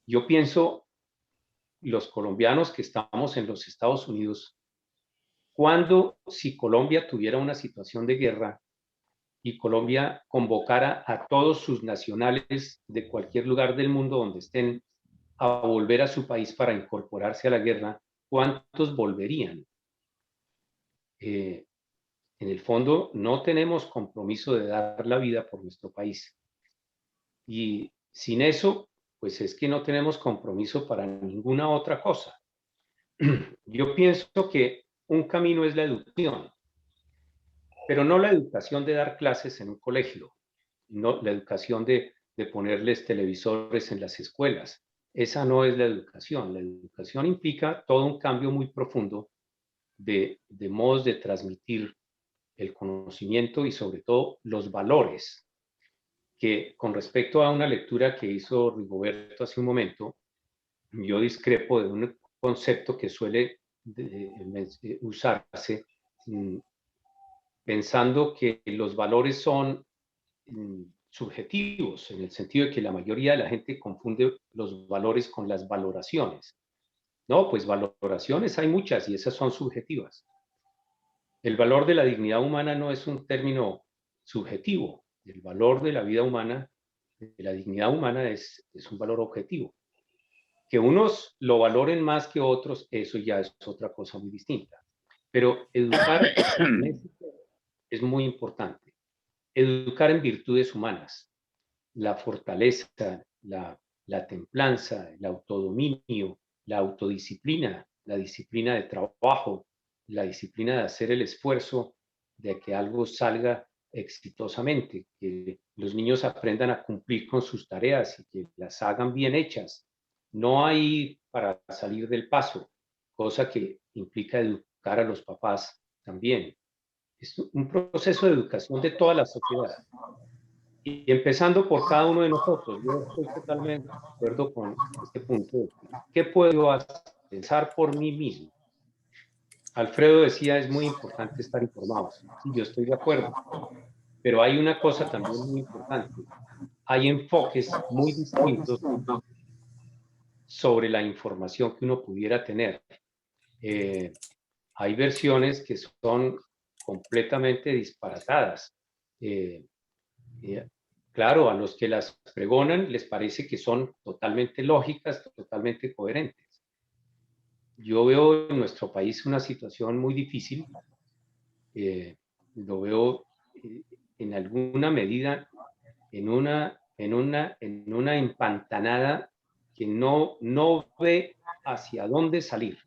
Yo pienso, los colombianos que estamos en los Estados Unidos, ¿cuándo, si Colombia tuviera una situación de guerra y Colombia convocara a todos sus nacionales de cualquier lugar del mundo donde estén a volver a su país para incorporarse a la guerra, ¿cuántos volverían? En el fondo, no tenemos compromiso de dar la vida por nuestro país. Y sin eso, pues es que no tenemos compromiso para ninguna otra cosa. Yo pienso que un camino es la educación, pero no la educación de dar clases en un colegio, no, la educación de ponerles televisores en las escuelas. Esa no es la educación. La educación implica todo un cambio muy profundo de modos de transmitir el conocimiento y sobre todo los valores, que con respecto a una lectura que hizo Rigoberto hace un momento, yo discrepo de un concepto que suele usarse pensando que los valores son subjetivos, en el sentido de que la mayoría de la gente confunde los valores con las valoraciones. No, pues valoraciones hay muchas y esas son subjetivas. El valor de la dignidad humana no es un término subjetivo. El valor de la vida humana, de la dignidad humana es un valor objetivo. Que unos lo valoren más que otros, eso ya es otra cosa muy distinta. Pero educar es muy importante. Educar en virtudes humanas, la fortaleza, la templanza, el autodominio, la autodisciplina, la disciplina de trabajo, la disciplina de hacer el esfuerzo de que algo salga exitosamente, que los niños aprendan a cumplir con sus tareas y que las hagan bien hechas. No hay para salir del paso, cosa que implica educar a los papás también. Es un proceso de educación de toda la sociedad. Y empezando por cada uno de nosotros. Yo estoy totalmente de acuerdo con este punto. ¿Qué puedo yo pensar por mí mismo? Alfredo decía, es muy importante estar informados. Sí, yo estoy de acuerdo. Pero hay una cosa también muy importante. Hay enfoques muy distintos sobre la información que uno pudiera tener. Hay versiones que son completamente disparatadas. Claro, a los que las pregonan les parece que son totalmente lógicas, totalmente coherentes. Yo veo en nuestro país una situación muy difícil. Lo veo en alguna medida en una empantanada que no ve hacia dónde salir.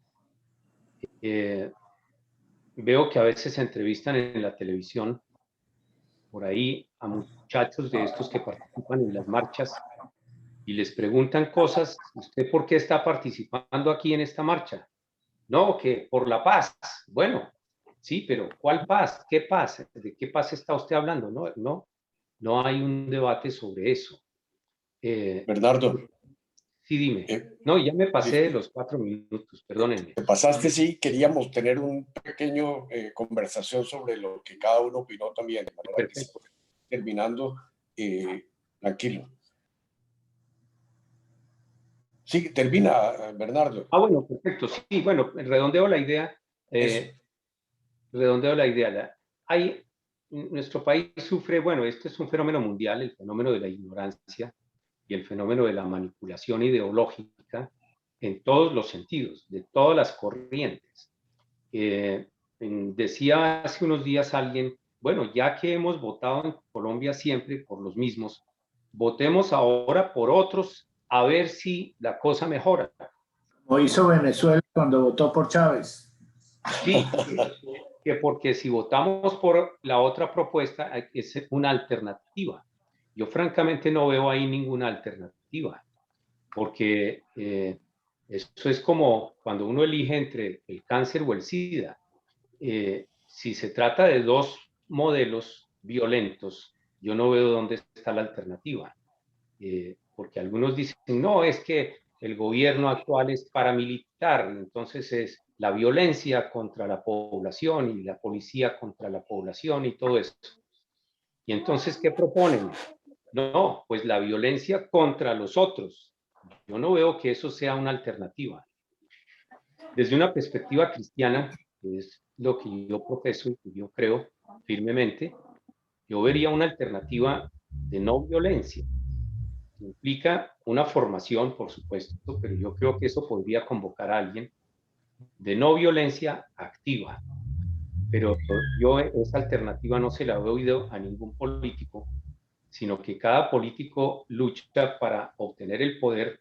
Veo que a veces se entrevistan en la televisión por ahí a muchachos de estos que participan en las marchas y les preguntan cosas. ¿Usted por qué está participando aquí en esta marcha? No, que por la paz. Bueno, sí, pero ¿cuál paz? ¿Qué paz? ¿De qué paz está usted hablando? No hay un debate sobre eso. Bernardo. Sí, dime. No, ya me pasé de los 4 minutos, perdónenme. Te pasaste, sí, queríamos tener un pequeño conversación sobre lo que cada uno opinó también, de manera Perfecto. que terminando, tranquilo. Sí, termina, Bernardo. Bueno, perfecto. Sí, bueno, redondeo la idea. Nuestro país sufre, bueno, este es un fenómeno mundial, el fenómeno de la ignorancia y el fenómeno de la manipulación ideológica en todos los sentidos, de todas las corrientes. Decía hace unos días alguien, bueno, ya que hemos votado en Colombia siempre por los mismos, votemos ahora por otros a ver si la cosa mejora. Como hizo Venezuela cuando votó por Chávez. Sí, que porque si votamos por la otra propuesta es una alternativa. Yo francamente no veo ahí ninguna alternativa, porque eso es como cuando uno elige entre el cáncer o el SIDA. Si se trata de dos modelos violentos, yo no veo dónde está la alternativa. Porque algunos dicen, no, es que el gobierno actual es paramilitar, entonces es la violencia contra la población y la policía contra la población y todo eso. Y entonces, ¿qué proponen? No, pues la violencia contra los otros. Yo no veo que eso sea una alternativa. Desde una perspectiva cristiana, que es lo que yo profeso y que yo creo firmemente, yo vería una alternativa de no violencia. Implica una formación, por supuesto, pero yo creo que eso podría convocar a alguien de no violencia activa. Pero yo esa alternativa no se la he oído a ningún político, sino que cada político lucha para obtener el poder,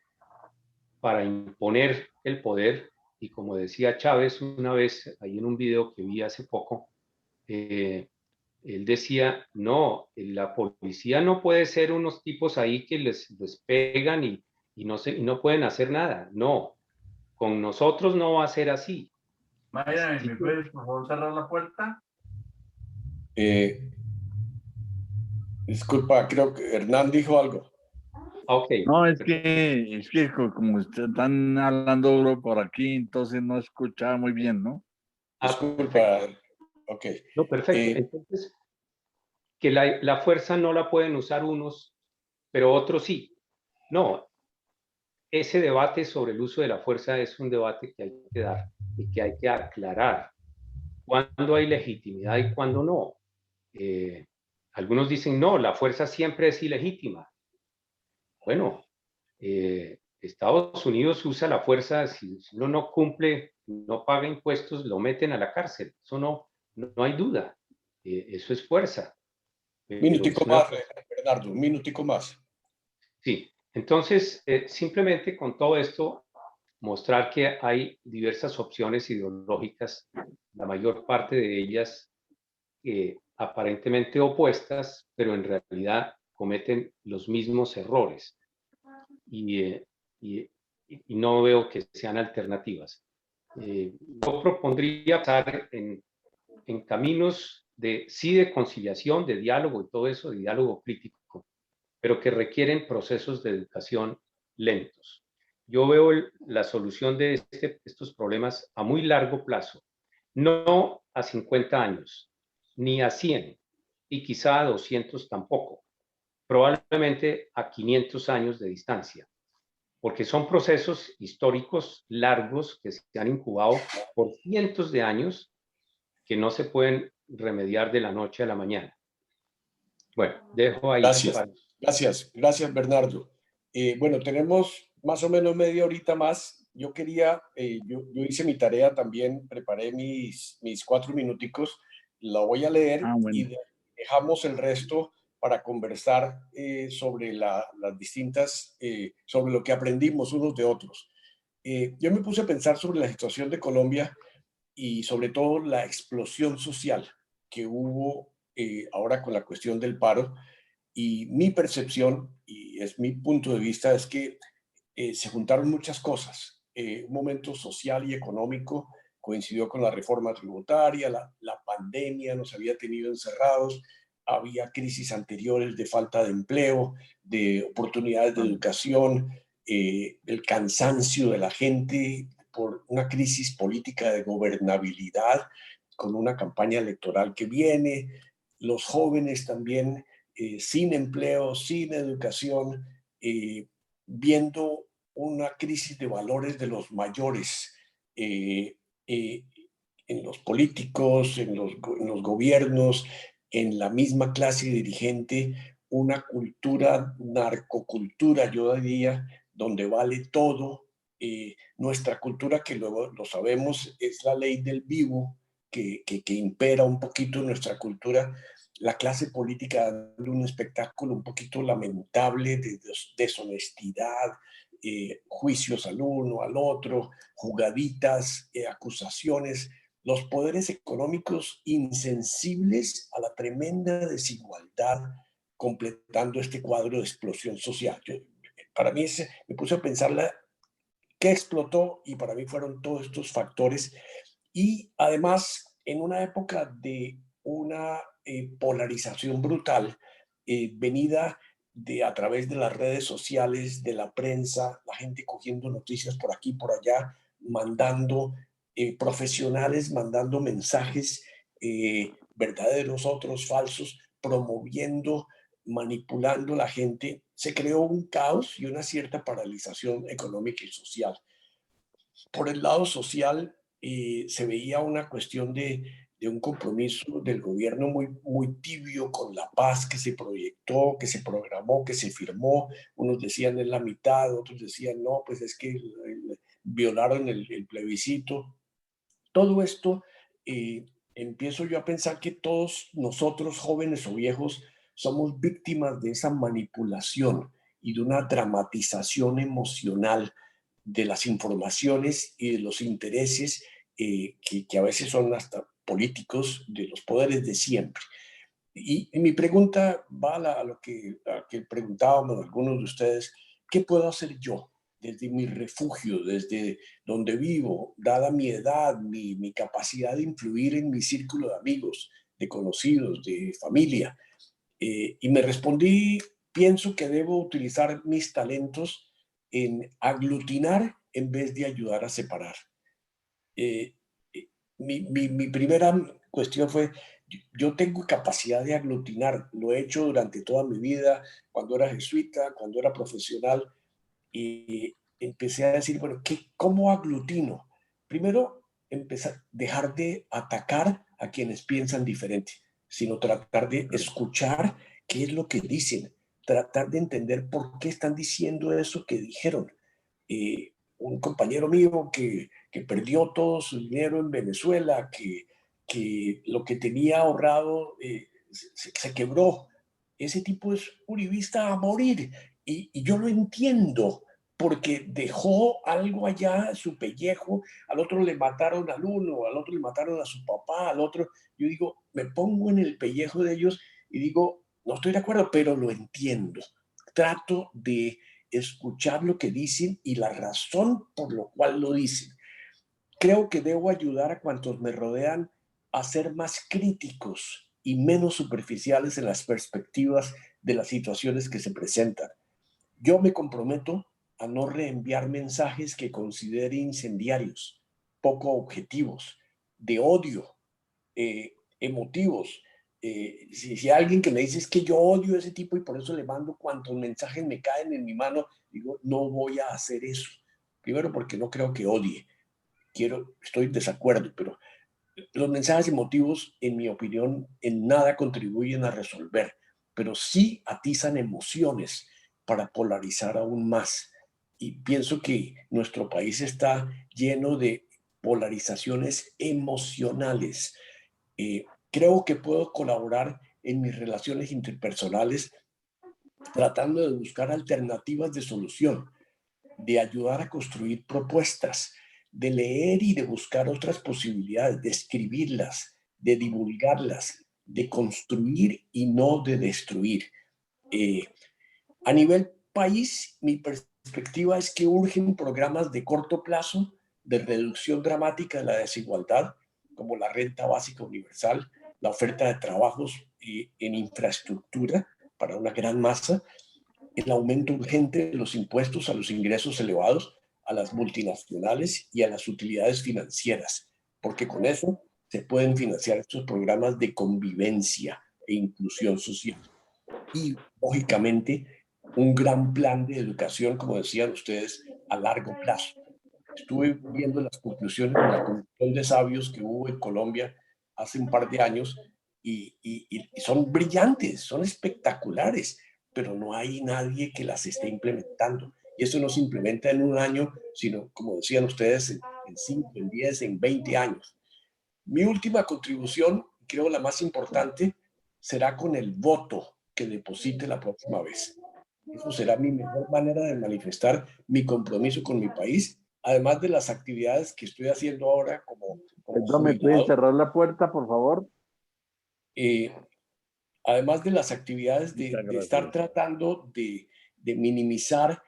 para imponer el poder, y como decía Chávez una vez, ahí en un video que vi hace poco, Él decía, no, la policía no puede ser unos tipos ahí que les pegan y no pueden hacer nada. No, con nosotros no va a ser así. Mayra, Así ¿me que, puedes por favor cerrar la puerta? Disculpa, creo que Hernán dijo algo. ok, No, perfecto. es que como están hablando duro por aquí, entonces no escuchaba muy bien, ¿no? Disculpa. Ok. No, perfecto. Eh, Entonces, que la fuerza no la pueden usar unos, pero otros sí. No, ese debate sobre el uso de la fuerza es un debate que hay que dar y que hay que aclarar. ¿Cuándo hay legitimidad y cuándo no? Eh, Algunos dicen, no, la fuerza siempre es ilegítima. Bueno, Estados Unidos usa la fuerza, si uno no cumple, no paga impuestos, lo meten a la cárcel. Eso no hay duda. Eso es fuerza. Pero minutico es una más, fuerza. Bernardo, un minutico más. Sí. Entonces, simplemente con todo esto, mostrar que hay diversas opciones ideológicas, la mayor parte de ellas aparentemente opuestas, pero en realidad cometen los mismos errores y, y, y no veo que sean alternativas. Yo propondría pasar en caminos sí de conciliación, de diálogo y todo eso, de diálogo crítico, pero que requieren procesos de educación lentos. Yo veo la solución de estos problemas a muy largo plazo, no a 50 años, ni a 100, y quizá a 200 tampoco, probablemente a 500 años de distancia, porque son procesos históricos largos que se han incubado por cientos de años que no se pueden remediar de la noche a la mañana. Bueno, dejo ahí Gracias, para... gracias, Bernardo. Bueno, tenemos más o menos media horita más. Yo quería, yo hice mi tarea también, preparé mis 4 minuticos, la voy a leer Ah, y bueno. dejamos el resto para conversar sobre las distintas, sobre lo que aprendimos unos de otros. Yo me puse a pensar sobre la situación de Colombia y sobre todo la explosión social que hubo ahora con la cuestión del paro. Y mi percepción, y es mi punto de vista, es que se juntaron muchas cosas. Un momento social y económico coincidió con la reforma tributaria, la pandemia nos había tenido encerrados, había crisis anteriores de falta de empleo, de oportunidades de educación, el cansancio de la gente por una crisis política de gobernabilidad con una campaña electoral que viene, los jóvenes también sin empleo, sin educación, viendo una crisis de valores de los mayores eh, en los políticos, en los gobiernos, en la misma clase dirigente, una cultura, narcocultura, yo diría, donde vale todo. Nuestra cultura, que luego lo sabemos, es la ley del vivo, que impera un poquito en nuestra cultura, la clase política dando un espectáculo un poquito lamentable de deshonestidad, juicios al uno, al otro, jugaditas, acusaciones, los poderes económicos insensibles a la tremenda desigualdad, completando este cuadro de explosión social. Para mí me puse a pensar qué explotó y para mí fueron todos estos factores y además en una época de una polarización brutal venida a través de las redes sociales, de la prensa, la gente cogiendo noticias por aquí, por allá, mandando profesionales, mandando mensajes verdaderos, otros falsos, promoviendo, manipulando a la gente, se creó un caos y una cierta paralización económica y social. Por el lado social, se veía una cuestión de un compromiso del gobierno muy tibio con la paz que se proyectó, que se programó, que se firmó. Unos decían en la mitad, otros decían no, pues es que violaron el plebiscito. Todo esto, empiezo yo a pensar que todos nosotros, jóvenes o viejos, somos víctimas de esa manipulación y de una dramatización emocional de las informaciones y de los intereses que a veces son hasta políticos de los poderes de siempre. Y mi pregunta va a lo que preguntábamos algunos de ustedes. ¿Qué puedo hacer yo desde mi refugio, desde donde vivo, dada mi edad, mi capacidad de influir en mi círculo de amigos, de conocidos, de familia? Y me respondí, pienso que debo utilizar mis talentos en aglutinar en vez de ayudar a separar. Eh, mi primera cuestión fue, yo tengo capacidad de aglutinar, lo he hecho durante toda mi vida, cuando era jesuita, cuando era profesional, y empecé a decir, bueno, ¿cómo aglutino? Primero, empezar, dejar de atacar a quienes piensan diferente, sino tratar de escuchar qué es lo que dicen, tratar de entender por qué están diciendo eso que dijeron. Un compañero mío que perdió todo su dinero en Venezuela, que lo que tenía ahorrado se quebró. Ese tipo es uribista a morir. Y yo lo entiendo, porque dejó algo allá, su pellejo, al otro le mataron al uno, al otro le mataron a su papá, al otro. Yo digo, me pongo en el pellejo de ellos y digo, no estoy de acuerdo, pero lo entiendo. Trato de escuchar lo que dicen y la razón por lo cual lo dicen. Creo que debo ayudar a cuantos me rodean a ser más críticos y menos superficiales en las perspectivas de las situaciones que se presentan. Yo me comprometo a no reenviar mensajes que considere incendiarios, poco objetivos, de odio, emotivos. Si alguien que me dice es que yo odio a ese tipo y por eso le mando cuantos mensajes me caen en mi mano, digo, no voy a hacer eso. Primero porque no creo que odie. Estoy en desacuerdo, pero los mensajes emotivos, en mi opinión, en nada contribuyen a resolver, pero sí atizan emociones para polarizar aún más. Y pienso que nuestro país está lleno de polarizaciones emocionales. Creo que puedo colaborar en mis relaciones interpersonales tratando de buscar alternativas de solución, de ayudar a construir propuestas, de leer y de buscar otras posibilidades, de escribirlas, de divulgarlas, de construir y no de destruir. A nivel país, mi perspectiva es que urgen programas de corto plazo de reducción dramática de la desigualdad, como la renta básica universal, la oferta de trabajos en infraestructura para una gran masa, el aumento urgente de los impuestos a los ingresos elevados, a las multinacionales y a las utilidades financieras, porque con eso se pueden financiar estos programas de convivencia e inclusión social. Y, lógicamente, un gran plan de educación, como decían ustedes, a largo plazo. Estuve viendo las conclusiones de la Comisión de Sabios que hubo en Colombia hace un par de años y son brillantes, son espectaculares, pero no hay nadie que las esté implementando. Y eso no se implementa en un año, sino, como decían ustedes, en 5, en 10, en 20 años. Mi última contribución, creo la más importante, será con el voto que deposite la próxima vez. Eso será mi mejor manera de manifestar mi compromiso con mi país, además de las actividades que estoy haciendo ahora como Perdón, ¿me pueden cerrar la puerta, por favor? Además de las actividades de estar tratando de minimizar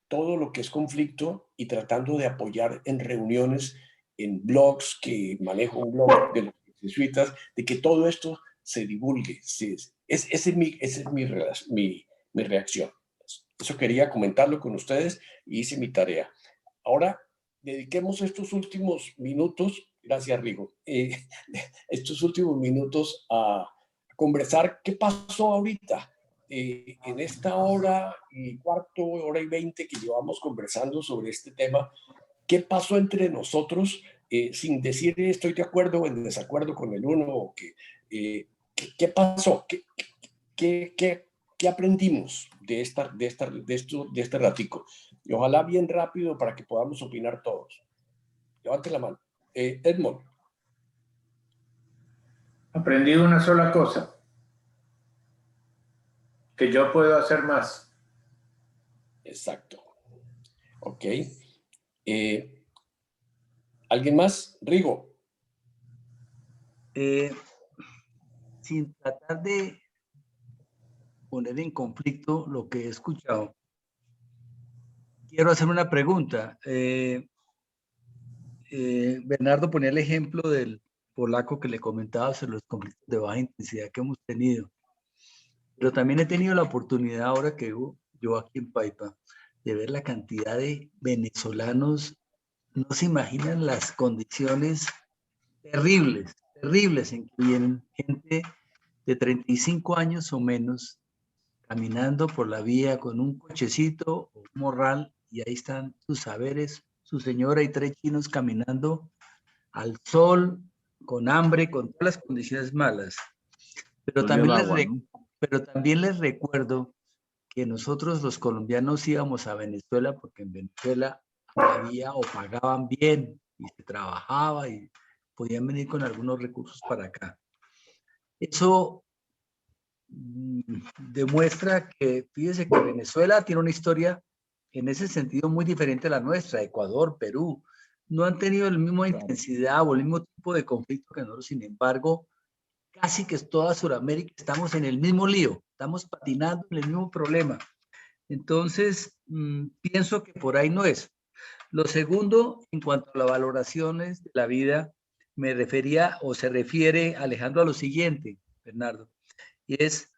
todo lo que es conflicto y tratando de apoyar en reuniones, en blogs, que manejo un blog de los jesuitas, de que todo esto se divulgue. Esa es mi reacción. Eso quería comentarlo con ustedes y hice mi tarea. Ahora, dediquemos estos últimos minutos, gracias Rigo, estos últimos minutos a conversar qué pasó ahorita. En esta hora y cuarto, hora y 20 que llevamos conversando sobre este tema, ¿qué pasó entre nosotros sin decir estoy de acuerdo o en desacuerdo con el uno? O ¿qué pasó? ¿Qué aprendimos de este ratico? Y ojalá bien rápido para que podamos opinar todos. Levante la mano. Edmond. Aprendí una sola cosa, que yo puedo hacer más. Exacto. Ok. ¿Alguien más? Rigo. sin tratar de poner en conflicto lo que he escuchado, quiero hacer una pregunta. Bernardo ponía el ejemplo del polaco que le comentaba sobre los conflictos de baja intensidad que hemos tenido. Pero también he tenido la oportunidad ahora que yo aquí en Paipa de ver la cantidad de venezolanos. No se imaginan las condiciones terribles, terribles en que vienen gente de 35 años o menos caminando por la vía con un cochecito o un morral y ahí están sus saberes, su señora y 3 chinos caminando al sol, con hambre, con todas las condiciones malas. Pero también les recuerdo que nosotros los colombianos íbamos a Venezuela porque en Venezuela había o pagaban bien y se trabajaba y podían venir con algunos recursos para acá. Eso demuestra que, fíjese que Venezuela tiene una historia en ese sentido muy diferente a la nuestra. Ecuador, Perú, no han tenido la misma intensidad o el mismo tipo de conflicto que nosotros. Sin embargo, casi que toda Sudamérica estamos en el mismo lío, estamos patinando en el mismo problema. Entonces, pienso que por ahí no es. Lo segundo, en cuanto a las valoraciones de la vida, me refería o se refiere, Alejandro, a lo siguiente, Bernardo, y es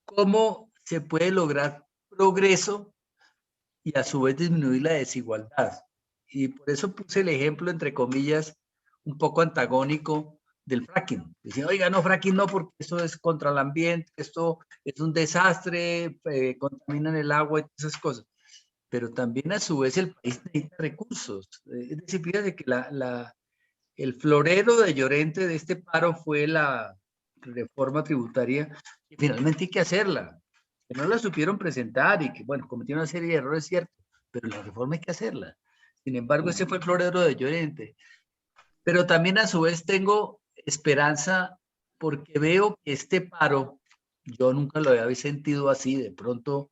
cómo se puede lograr progreso y a su vez disminuir la desigualdad. Y por eso puse el ejemplo, entre comillas, un poco antagónico del fracking. Decía, oiga, no, fracking no, porque esto es contra el ambiente, esto es un desastre, contaminan el agua y todas esas cosas. Pero también a su vez el país necesita recursos. Es decir, fíjate que el florero de Llorente de este paro fue la reforma tributaria, y finalmente hay que hacerla. Que no la supieron presentar y que, bueno, cometieron una serie de errores, cierto, pero la reforma hay que hacerla. Sin embargo, ese fue el florero de Llorente. Pero también a su vez tengo esperanza porque veo que este paro, yo nunca lo había sentido así, de pronto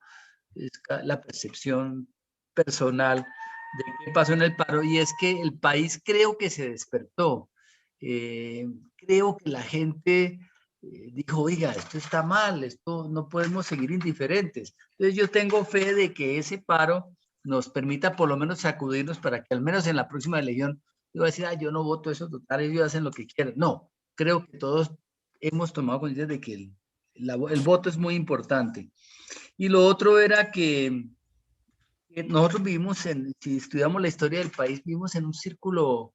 es la percepción personal de qué pasó en el paro, y es que el país creo que se despertó. Creo que la gente dijo, oiga, esto está mal, esto no podemos seguir indiferentes. Entonces yo tengo fe de que ese paro nos permita por lo menos sacudirnos para que al menos en la próxima elección yo voy a decir, yo no voto eso, total, ellos hacen lo que quieren. No, creo que todos hemos tomado conciencia de que el voto es muy importante. Y lo otro era que nosotros vivimos si estudiamos la historia del país, vivimos en un círculo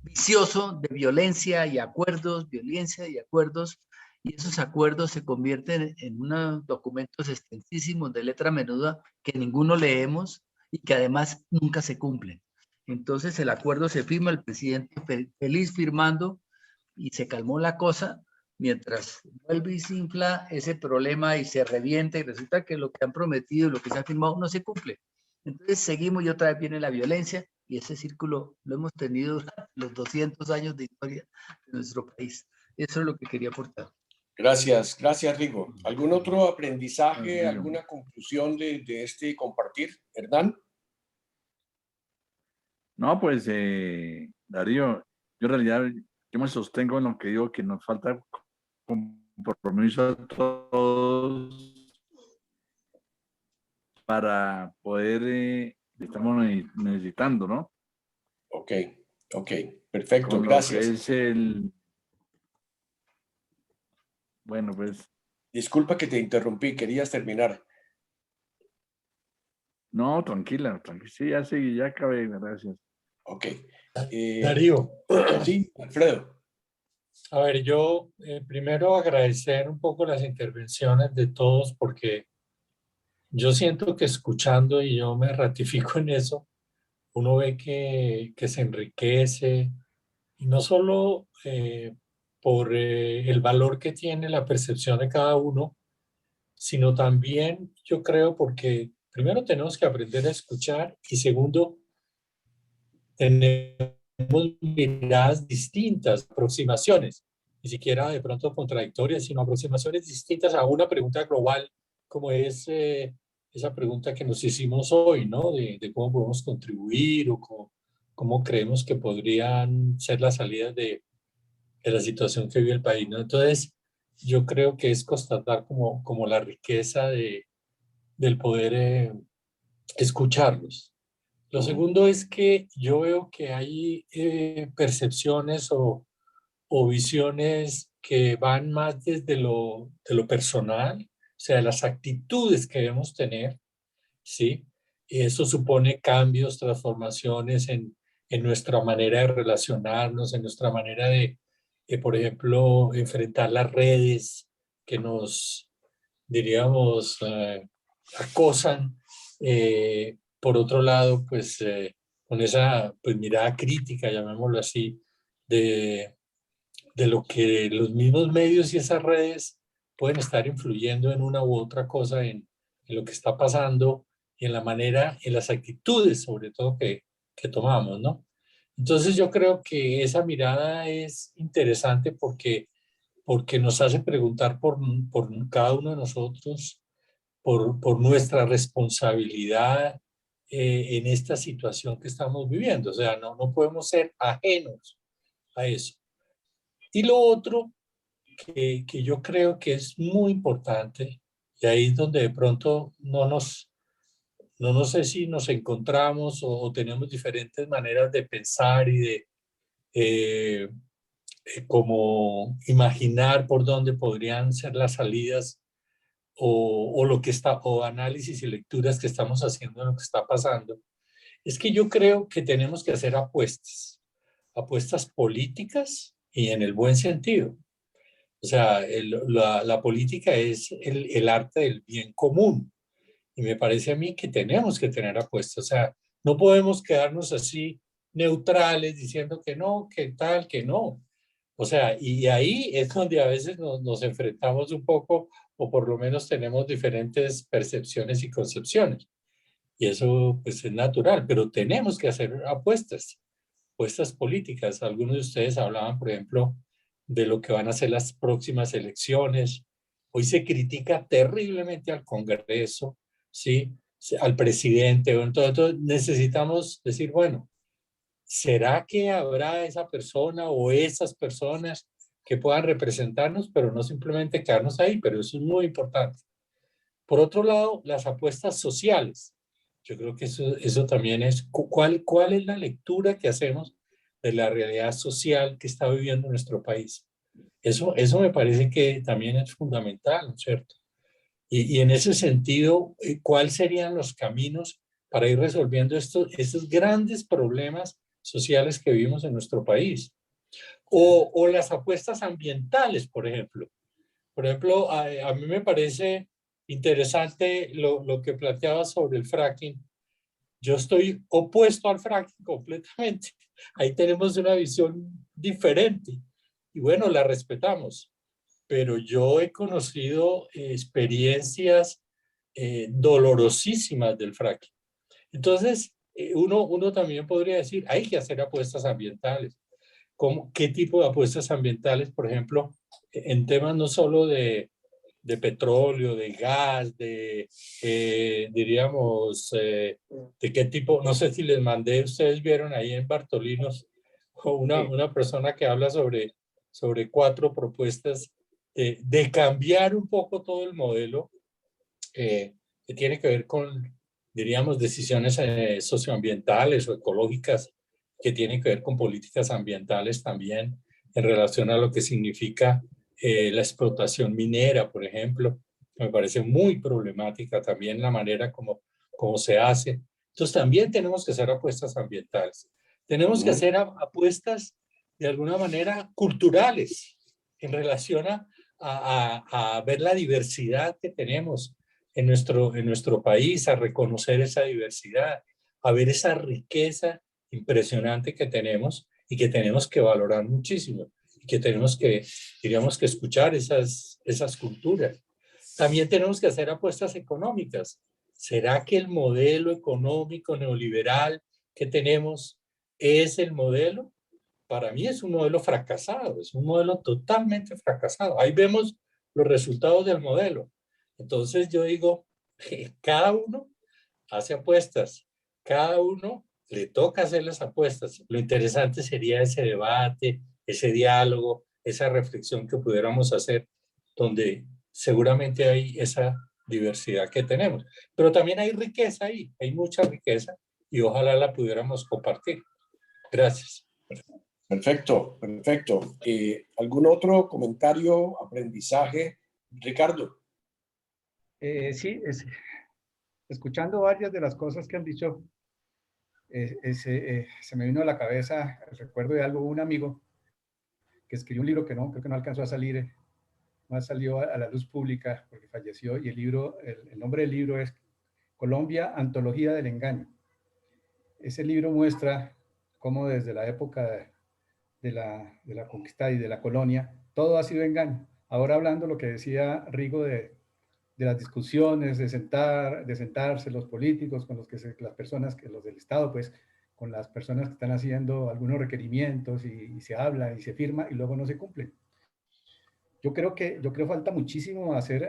vicioso de violencia y acuerdos, y esos acuerdos se convierten en unos documentos extensísimos de letra menuda que ninguno leemos y que además nunca se cumplen. Entonces el acuerdo se firma, el presidente feliz firmando y se calmó la cosa, mientras vuelve y se infla ese problema y se revienta y resulta que lo que han prometido, lo que se ha firmado no se cumple. Entonces seguimos y otra vez viene la violencia y ese círculo lo hemos tenido durante los 200 años de historia de nuestro país. Eso es lo que quería aportar. Gracias, gracias Rigo. ¿Algún otro aprendizaje, alguna conclusión de este compartir, Hernán? No, pues Darío, yo en realidad yo me sostengo en lo que digo, que nos falta compromiso a todos para poder, estamos necesitando, ¿no? Ok, perfecto, Con gracias. Lo que es bueno, pues. Disculpa que te interrumpí, querías terminar. No, tranquila, sí, ya acabé, gracias. Ok. Darío. Sí, Alfredo. A ver, yo primero agradecer un poco las intervenciones de todos porque yo siento que escuchando, y yo me ratifico en eso, uno ve que se enriquece, y no solo por el valor que tiene la percepción de cada uno, sino también yo creo porque primero tenemos que aprender a escuchar y segundo, tenemos miradas distintas, aproximaciones, ni siquiera de pronto contradictorias, sino aproximaciones distintas a una pregunta global como es esa pregunta que nos hicimos hoy, ¿no? De cómo podemos contribuir o cómo creemos que podrían ser las salidas de de la situación que vive el país, ¿no? Entonces, yo creo que es constatar como la riqueza del poder escucharlos. Lo segundo es que yo veo que hay percepciones o visiones que van más desde de lo personal, o sea, las actitudes que debemos tener, ¿sí? Y eso supone cambios, transformaciones en nuestra manera de relacionarnos, en nuestra manera por ejemplo, enfrentar las redes que nos, diríamos, acosan. Por otro lado, pues con esa pues, mirada crítica, llamémoslo así, de, de lo que los mismos medios y esas redes pueden estar influyendo en una u otra cosa, en lo que está pasando y en la manera, en las actitudes sobre todo que tomamos, ¿no? Entonces yo creo que esa mirada es interesante porque nos hace preguntar por cada uno de nosotros, por nuestra responsabilidad en esta situación que estamos viviendo. O sea, no podemos ser ajenos a eso. Y lo otro que yo creo que es muy importante, y ahí es donde de pronto no sé si nos encontramos o tenemos diferentes maneras de pensar y de eh, como imaginar por dónde podrían ser las salidas o lo que está, o análisis y lecturas que estamos haciendo de lo que está pasando, es que yo creo que tenemos que hacer apuestas, apuestas políticas y en el buen sentido. O sea, la política es el arte del bien común. Y me parece a mí que tenemos que tener apuestas. O sea, no podemos quedarnos así neutrales diciendo que no, que tal, que no. O sea, y ahí es donde a veces nos enfrentamos un poco o por lo menos tenemos diferentes percepciones y concepciones. Y eso pues es natural, pero tenemos que hacer apuestas, apuestas políticas. Algunos de ustedes hablaban, por ejemplo, de lo que van a ser las próximas elecciones. Hoy se critica terriblemente al Congreso, ¿sí? Al presidente. Entonces necesitamos decir, bueno, ¿será que habrá esa persona o esas personas que puedan representarnos, pero no simplemente quedarnos ahí? Pero eso es muy importante. Por otro lado, las apuestas sociales. Yo creo que eso también es, ¿cuál es la lectura que hacemos de la realidad social que está viviendo nuestro país? Eso me parece que también es fundamental, ¿no es cierto? Y en ese sentido, ¿cuáles serían los caminos para ir resolviendo estos grandes problemas sociales que vivimos en nuestro país? O las apuestas ambientales, por ejemplo. Por ejemplo, a mí me parece interesante lo que planteaba sobre el fracking. Yo estoy opuesto al fracking completamente. Ahí tenemos una visión diferente y bueno, la respetamos. Pero yo he conocido experiencias dolorosísimas del fracking. Entonces, uno también podría decir, hay que hacer apuestas ambientales. ¿Qué tipo de apuestas ambientales, por ejemplo, en temas no solo de petróleo, de gas, diríamos, de qué tipo, no sé si les mandé, ustedes vieron ahí en Bartolinos una persona que habla sobre 4 propuestas de cambiar un poco todo el modelo que tiene que ver con, diríamos, decisiones socioambientales o ecológicas que tienen que ver con políticas ambientales también en relación a lo que significa la explotación minera, por ejemplo. Me parece muy problemática también la manera como se hace. Entonces también tenemos que hacer apuestas ambientales. Tenemos que hacer apuestas de alguna manera culturales en relación a ver la diversidad que tenemos en nuestro país, a reconocer esa diversidad, a ver esa riqueza impresionante que tenemos y que tenemos que valorar muchísimo y que tenemos que, diríamos que escuchar esas culturas. También tenemos que hacer apuestas económicas. ¿Será que el modelo económico neoliberal que tenemos es el modelo? Para mí es un modelo fracasado, es un modelo totalmente fracasado. Ahí vemos los resultados del modelo. Entonces yo digo, cada uno hace apuestas, cada uno le toca hacer las apuestas. Lo interesante sería ese debate, ese diálogo, esa reflexión que pudiéramos hacer, donde seguramente hay esa diversidad que tenemos. Pero también hay riqueza ahí, hay mucha riqueza y ojalá la pudiéramos compartir. Gracias. Perfecto, perfecto. ¿Algún otro comentario, aprendizaje? Ricardo. Sí, escuchando varias de las cosas que han dicho, se me vino a la cabeza el recuerdo de algo, un amigo que escribió un libro que no, creo que no alcanzó a salir, no salió a la luz pública porque falleció, y el libro, el nombre del libro es Colombia, Antología del Engaño. Ese libro muestra cómo desde la época de la conquista y de la colonia, todo ha sido engaño. Ahora hablando lo que decía Rigo de las discusiones, de sentarse los políticos con las personas, que los del Estado, pues, con las personas que están haciendo algunos requerimientos y se habla y se firma y luego no se cumplen. Yo creo falta muchísimo hacer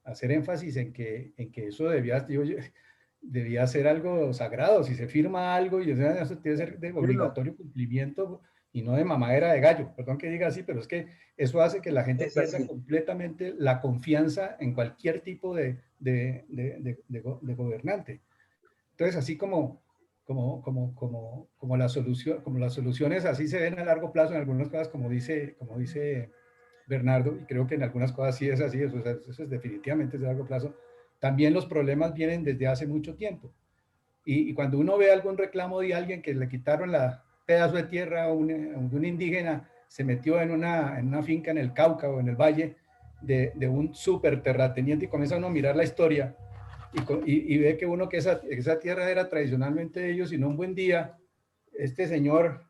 énfasis en que eso debía ser algo sagrado. Si se firma algo, y eso debe ser de obligatorio cumplimiento y no de mamadera de gallo. Perdón que diga así, pero es que eso hace que la gente pierda completamente la confianza en cualquier tipo de gobernante. Entonces, así como las soluciones así se ven a largo plazo en algunas cosas, como dice Bernardo, y creo que en algunas cosas sí es así, eso es definitivamente de largo plazo, también los problemas vienen desde hace mucho tiempo. Y cuando uno ve algún reclamo de alguien que le quitaron la pedazo de tierra a un indígena, se metió en una finca en el Cauca o en el Valle de un súper terrateniente, y comienza uno a mirar la historia y ve que esa tierra era tradicionalmente de ellos, y no un buen día, este señor,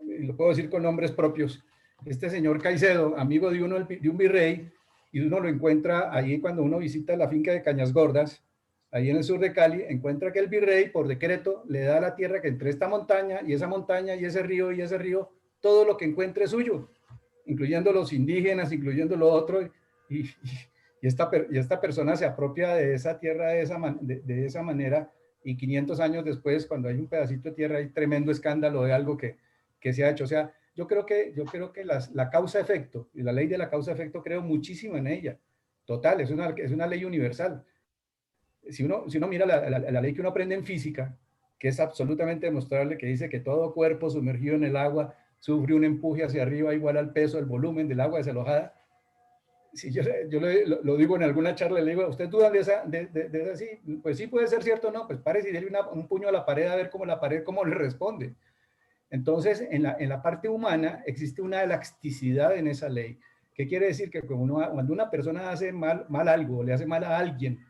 y lo puedo decir con nombres propios, este señor Caicedo, amigo de un virrey, y uno lo encuentra ahí cuando uno visita la finca de Cañas Gordas, ahí en el sur de Cali, encuentra que el virrey, por decreto, le da la tierra que entre esta montaña y ese río, todo lo que encuentre es suyo, incluyendo los indígenas, incluyendo lo otro, y esta persona se apropia de esa tierra de esa manera, y 500 años después, cuando hay un pedacito de tierra, hay tremendo escándalo de algo que se ha hecho. O sea, yo creo que la causa-efecto, y la ley de la causa-efecto, creo muchísimo en ella. Total, es una ley universal. Si uno mira la ley que uno aprende en física, que es absolutamente demostrable, que dice que todo cuerpo sumergido en el agua sufre un empuje hacia arriba igual al peso del volumen del agua desalojada. Si yo lo digo en alguna charla, le digo, ¿usted duda de esa? Sí, pues sí puede ser cierto, ¿no? Pues párese y déle un puño a la pared a ver cómo la pared cómo le responde. Entonces, en la parte humana existe una elasticidad en esa ley. ¿Qué quiere decir? Que cuando una persona hace mal algo, o le hace mal a alguien,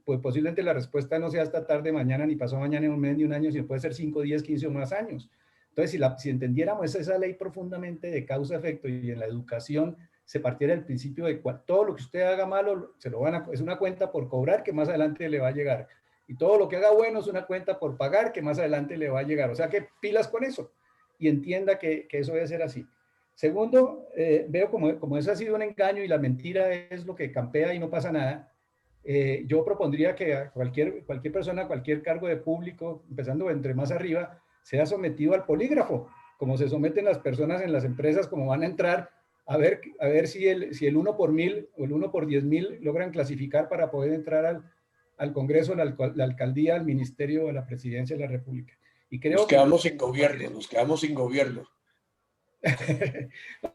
pues posiblemente la respuesta no sea hasta tarde, mañana, ni pasado mañana, en un mes, ni un año, sino puede ser 5, 10, 15 o más años. Entonces, si entendiéramos esa ley profundamente de causa-efecto, y en la educación se partiera del principio de todo lo que usted haga malo, es una cuenta por cobrar que más adelante le va a llegar. Y todo lo que haga bueno es una cuenta por pagar que más adelante le va a llegar. O sea, que pilas con eso y entienda que eso debe ser así. Segundo, veo como eso ha sido un engaño y la mentira es lo que campea y no pasa nada. Yo propondría que a cualquier persona, cualquier cargo de público, empezando entre más arriba, sea sometido al polígrafo, como se someten las personas en las empresas, como van a entrar, a ver si el 1 por 1000 o el 1 por 10.000 logran clasificar para poder entrar al Congreso, la alcaldía, al ministerio, a la presidencia de la República. Y creo nos quedamos sin gobierno.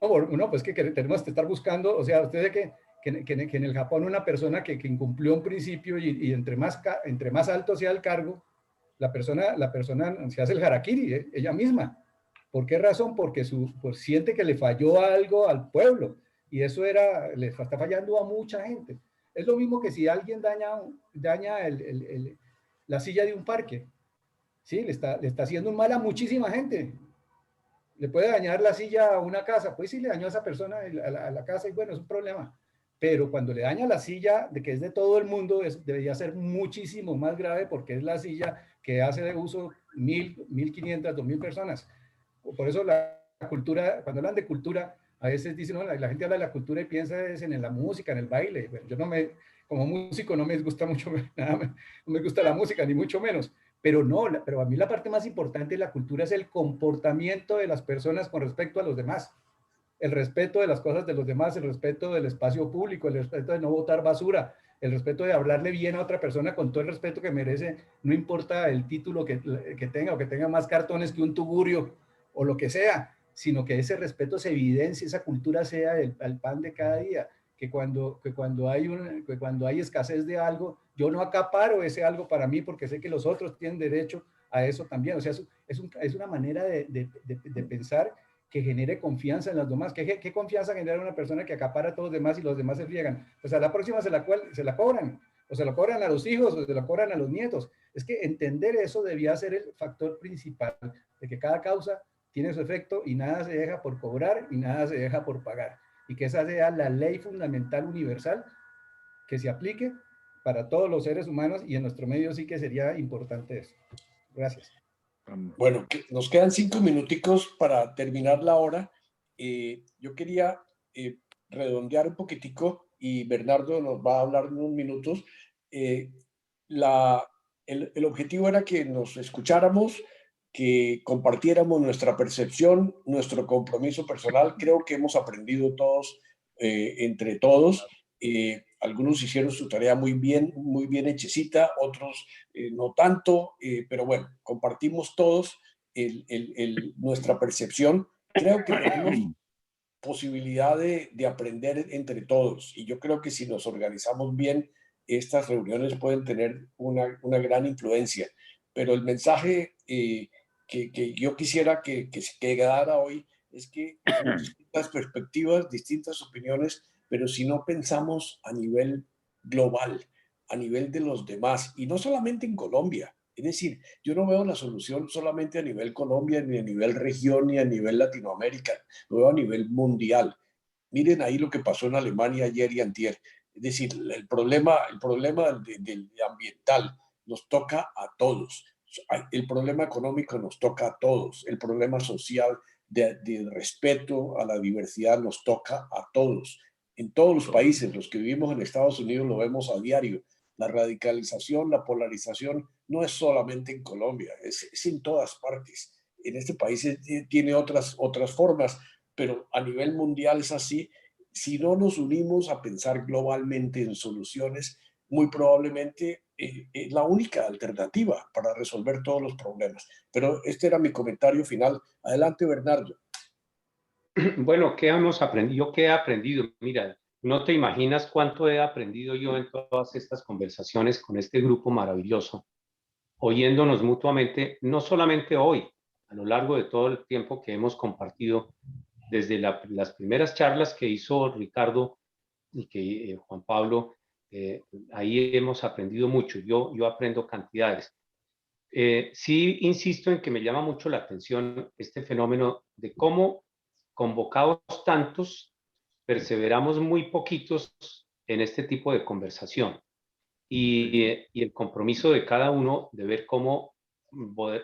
No, pues que tenemos que estar buscando, o sea, usted ve que en el Japón una persona que incumplió un principio y entre más alto sea el cargo, la persona se hace el harakiri, ella misma. ¿Por qué razón? Porque pues siente que le falló algo al pueblo, y eso le está fallando a mucha gente. Es lo mismo que si alguien daña la silla de un parque, ¿sí? Le está haciendo un mal a muchísima gente. Le puede dañar la silla a una casa, pues sí le dañó a esa persona a la casa, y bueno, es un problema. Pero cuando le daña la silla, que es de todo el mundo, debería ser muchísimo más grave, porque es la silla que hace de uso 1.000, 1.500, 2.000 personas. Por eso la cultura, cuando hablan de cultura, a veces dicen, no, la gente habla de la cultura y piensa en la música, en el baile. Bueno, yo como músico no me gusta mucho, no me gusta la música, ni mucho menos. Pero pero a mí la parte más importante de la cultura es el comportamiento de las personas con respecto a los demás. el respeto de las cosas de los demás, el respeto del espacio público, el respeto de no botar basura, el respeto de hablarle bien a otra persona con todo el respeto que merece, no importa el título que tenga o que tenga más cartones que un tugurio o lo que sea, sino que ese respeto se evidencie, esa cultura sea el pan de cada día, que cuando hay escasez de algo, yo no acaparo ese algo para mí porque sé que los otros tienen derecho a eso también. O sea, es una manera de pensar que genere confianza en los demás. ¿Qué confianza genera una persona que acapara a todos los demás y los demás se friegan? Pues a la próxima se la cobran, o se la cobran a los hijos, o se la cobran a los nietos. Es que entender eso debía ser el factor principal, de que cada causa tiene su efecto y nada se deja por cobrar y nada se deja por pagar. Y que esa sea la ley fundamental universal que se aplique para todos los seres humanos, y en nuestro medio sí que sería importante eso. Gracias. Bueno, nos quedan 5 minuticos para terminar la hora. Yo quería redondear un poquitico y Bernardo nos va a hablar en unos minutos. El objetivo era que nos escucháramos, que compartiéramos nuestra percepción, nuestro compromiso personal. Creo que hemos aprendido todos, entre todos. Algunos hicieron su tarea muy bien hechecita, otros no tanto, pero bueno, compartimos todos nuestra percepción. Creo que tenemos posibilidad de aprender entre todos y yo creo que si nos organizamos bien, estas reuniones pueden tener una gran influencia. Pero el mensaje que yo quisiera que quedara hoy es que tenemos distintas perspectivas, distintas opiniones, pero si no pensamos a nivel global, a nivel de los demás, y no solamente en Colombia, es decir, yo no veo la solución solamente a nivel Colombia, ni a nivel región, ni a nivel Latinoamérica, lo veo a nivel mundial. Miren ahí lo que pasó en Alemania ayer y antier. Es decir, el problema del ambiental nos toca a todos. El problema económico nos toca a todos. El problema social de respeto a la diversidad nos toca a todos. En todos los países, los que vivimos en Estados Unidos lo vemos a diario. La radicalización, la polarización no es solamente en Colombia, es en todas partes. En este país tiene otras formas, pero a nivel mundial es así. Si no nos unimos a pensar globalmente en soluciones, muy probablemente es la única alternativa para resolver todos los problemas. Pero este era mi comentario final. Adelante, Bernardo. Bueno, ¿qué hemos aprendido? ¿Yo qué he aprendido? Mira, no te imaginas cuánto he aprendido yo en todas estas conversaciones con este grupo maravilloso, oyéndonos mutuamente, no solamente hoy, a lo largo de todo el tiempo que hemos compartido, desde las primeras charlas que hizo Ricardo y que Juan Pablo, ahí hemos aprendido mucho. Yo aprendo cantidades. Sí, insisto en que me llama mucho la atención este fenómeno de cómo convocados tantos, perseveramos muy poquitos en este tipo de conversación. Y el compromiso de cada uno de ver cómo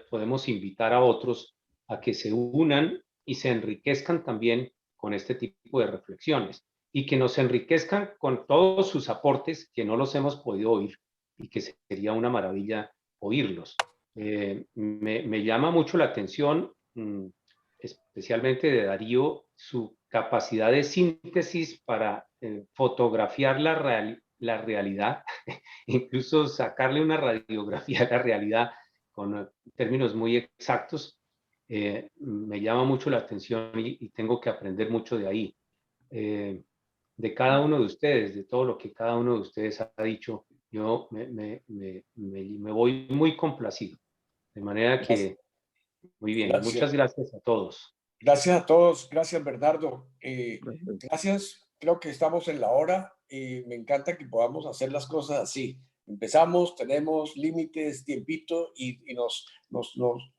podemos invitar a otros a que se unan y se enriquezcan también con este tipo de reflexiones y que nos enriquezcan con todos sus aportes que no los hemos podido oír y que sería una maravilla oírlos. Me llama mucho la atención, especialmente de Darío, su capacidad de síntesis para fotografiar la realidad, incluso sacarle una radiografía a la realidad con términos muy exactos. Me llama mucho la atención y tengo que aprender mucho de ahí. De cada uno de ustedes, de todo lo que cada uno de ustedes ha dicho, yo me voy muy complacido. De manera que, muy bien, Gracias. muchas gracias a todos. Gracias a todos, gracias Bernardo. Gracias, creo que estamos en la hora y me encanta que podamos hacer las cosas así. Empezamos, tenemos límites, tiempito y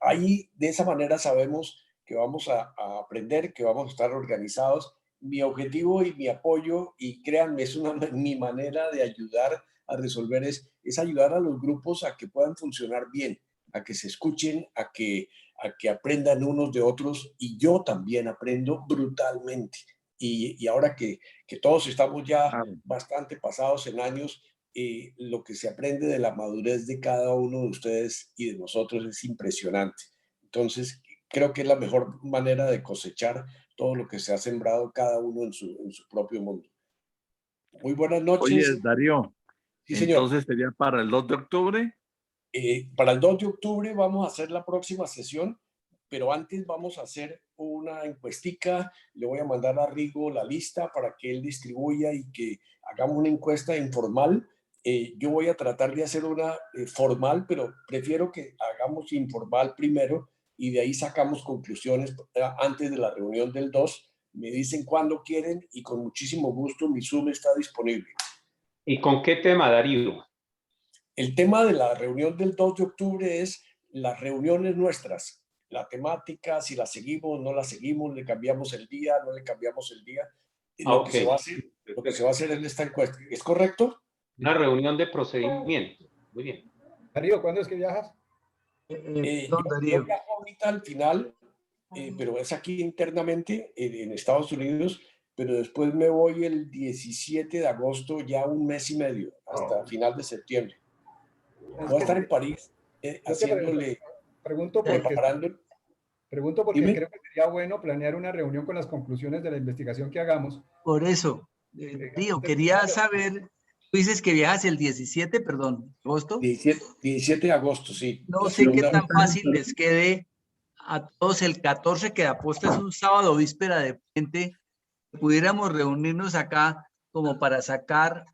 ahí de esa manera sabemos que vamos a aprender, que vamos a estar organizados. Mi objetivo y mi apoyo, y créanme, es mi manera de ayudar a resolver es ayudar a los grupos a que puedan funcionar bien, a que se escuchen, a que aprendan unos de otros, y yo también aprendo brutalmente. Y ahora que todos estamos ya bastante pasados en años, lo que se aprende de la madurez de cada uno de ustedes y de nosotros es impresionante. Entonces, creo que es la mejor manera de cosechar todo lo que se ha sembrado cada uno en su propio mundo. Muy buenas Oye, noches. Darío, Sí, señor. entonces sería para el 2 de octubre. Para el 2 de octubre vamos a hacer la próxima sesión, pero antes vamos a hacer una encuestica. Le voy a mandar a Rigo la lista para que él distribuya y que hagamos una encuesta informal. Yo voy a tratar de hacer una formal, pero prefiero que hagamos informal primero y de ahí sacamos conclusiones antes de la reunión del 2. Me dicen cuándo quieren y con muchísimo gusto mi Zoom está disponible. ¿Y con qué tema, Darío? El tema de la reunión del 2 de octubre es las reuniones nuestras, la temática, si la seguimos, no la seguimos, le cambiamos el día, no le cambiamos el día. Lo que se va a hacer en esta encuesta. ¿Es correcto? Una reunión de procedimiento. Muy bien. Darío, ¿cuándo es que viajas? Yo viajo ahorita al final, pero es aquí internamente en Estados Unidos, pero después me voy el 17 de agosto, ya un mes y medio, hasta final de septiembre. Voy a estar en París haciéndole, pregunto porque Dime. creo que sería bueno planear una reunión con las conclusiones de la investigación que hagamos. Por eso, Darío, quería saber, tú dices que viajas el 17, perdón, agosto. 17 de agosto, sí. No sé qué tan fácil les quede a todos el 14, que de aposta es un sábado víspera de puente, pudiéramos reunirnos acá como para sacar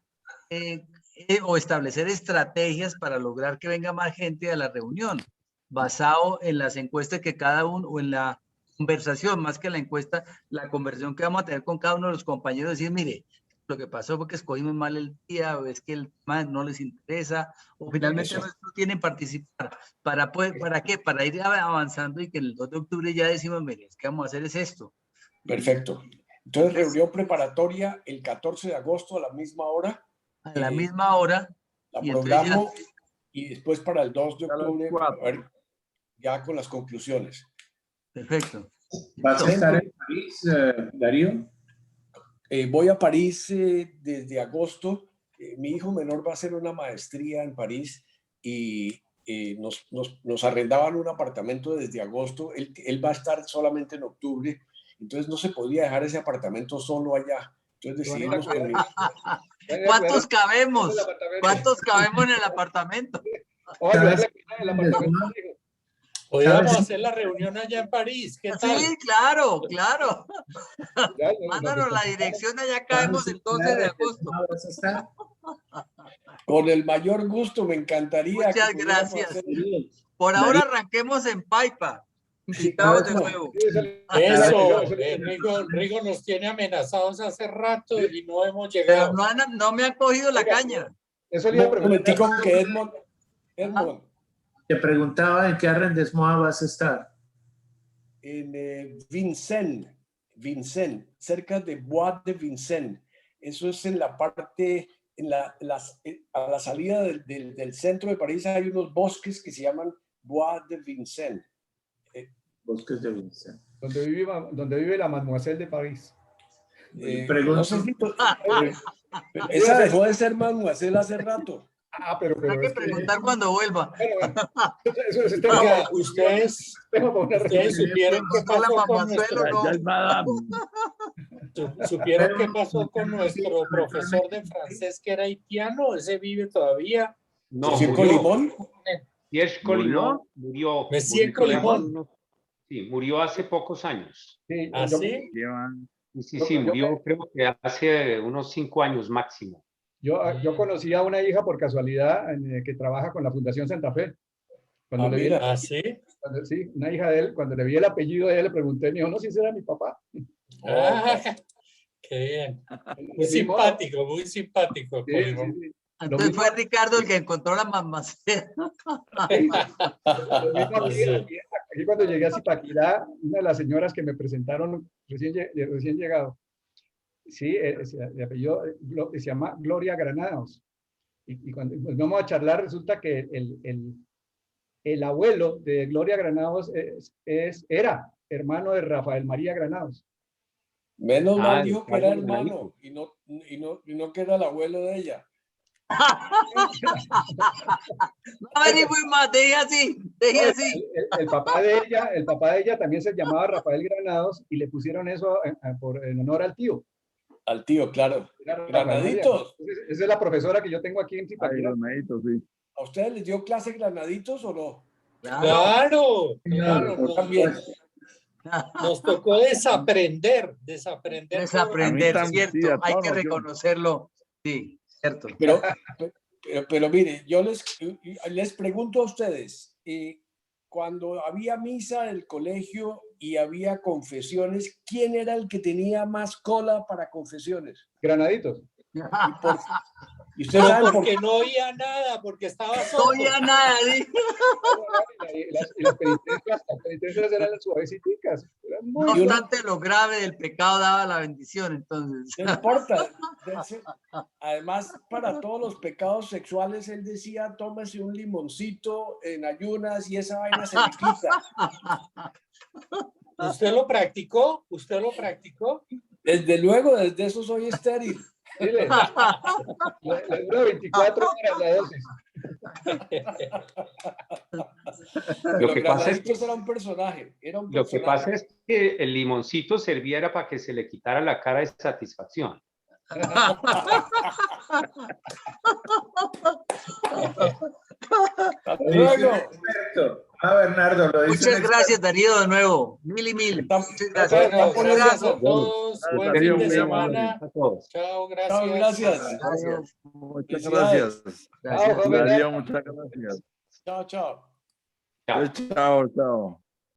o establecer estrategias para lograr que venga más gente a la reunión, basado en las encuestas que cada uno, o en la conversación, más que la encuesta, la conversación que vamos a tener con cada uno de los compañeros, decir, mire, lo que pasó fue que escogimos mal el día, o es que el tema no les interesa, o finalmente no quieren participar. ¿Para qué? Para ir avanzando y que el 2 de octubre ya decimos, mire, ¿qué vamos a hacer? Es esto. Perfecto. Entonces, reunión preparatoria el 14 de agosto a la misma hora. A la misma hora. La programo y después para el 2 de octubre, a ver, ya con las conclusiones. Perfecto. ¿Vas a estar en París, Darío? Voy a París desde agosto. Mi hijo menor va a hacer una maestría en París y nos arrendaban un apartamento desde agosto. Él va a estar solamente en octubre, entonces no se podía dejar ese apartamento solo allá. Entonces decidimos con mi... ¿Cuántos cabemos? ¿Cuántos cabemos en el apartamento? Podríamos hacer la reunión allá en París. ¿Qué tal? Sí, claro, claro. Mándanos la dirección, allá caemos el 12 de agosto. Con el mayor gusto, me encantaría. Muchas gracias. Por ahora arranquemos en Paipa. Invitados de nuevo. Eso, Rigo nos tiene amenazados hace rato y no hemos llegado. Pero no me han cogido la caña. Eso le iba a preguntar. Que Edmond. Te preguntaba en qué arrondissement vas a estar. En Vincennes, cerca de Bois de Vincennes. Eso es en la parte, a la salida del centro de París hay unos bosques que se llaman Bois de Vincennes. Bosques de Vincennes. Donde vive la Mademoiselle de París. Pregunto. No sé si esa dejó de ser Mademoiselle hace rato. Pero hay que preguntar cuando vuelva. Oiga, ustedes supieron qué pasó con ¿Supieron qué pasó con nuestro profesor de francés que era haitiano? ¿Ese vive todavía? No, Serge Colimón murió. Monsieur Colimón. Sí, murió hace pocos años. Sí, ¿Ah, sí? Sí, murió creo que hace unos 5 años máximo. Yo conocí a una hija por casualidad que trabaja con la Fundación Santa Fe. Cuando le vi sí, una hija de él, cuando le vi el apellido de él, le pregunté, me dijo, no, si ese era mi papá. Qué bien. Muy simpático, muy simpático. Sí. Entonces fue Ricardo el que encontró la mamacera. Aquí cuando llegué a Zipaquirá, una de las señoras que me presentaron recién llegado, sí, el apellido se llama Gloria Granados. Y cuando pues, vamos a charlar, resulta que el abuelo de Gloria Granados era hermano de Rafael María Granados. Menos mal dijo que era hermano y no que era el abuelo de ella. No averigüen más, deje así, deje así. El papá de ella también se llamaba Rafael Granados y le pusieron eso en honor al tío. Al tío, claro. Era Rafael Granaditos. María. Esa es la profesora que yo tengo aquí en Ay, Zipaquirá. Granaditos, sí. ¿A ustedes les dio clase Granaditos o no? Claro, claro. Yo también. Nos tocó desaprender. Desaprender, también, cierto, sí, a hay todos que nos dio. reconocerlo. Sí, cierto. Pero mire, yo les pregunto a ustedes, cuando había misa en el colegio y había confesiones, ¿quién era el que tenía más cola para confesiones? Granaditos. Y ustedes saben por Porque no oía nada, porque estaba No sordo. oía nada. ¿Sí? Y las penitencias eran suavecitas. Eran muy No Y uno- obstante, lo grave del pecado daba la bendición, entonces. No importa. Además, para todos los pecados sexuales, él decía, tómese un limoncito en ayunas y esa vaina se le quita. ¿Usted lo practicó? ¿Usted lo practicó? Desde luego, desde eso soy estéril. Sí, le dura 24 horas la dosis. Pero que pasa es que- Granaditos era un personaje. Lo que pasa es que el limoncito servía era para que se le quitara la cara de satisfacción. Luego, Perfecto. Bernardo, lo dice Muchas gracias, Darío, de nuevo. Mil y mil. Muchas gracias. Bueno, por gracias eso. a todos. Buen Darío, fin de muy semana. amable. A todos. Chao, gracias. chao, gracias. Gracias. Muchas Felicidades. gracias. Gracias. joven. Darío, muchas gracias. Chao, chao. Chao. Chao, chao.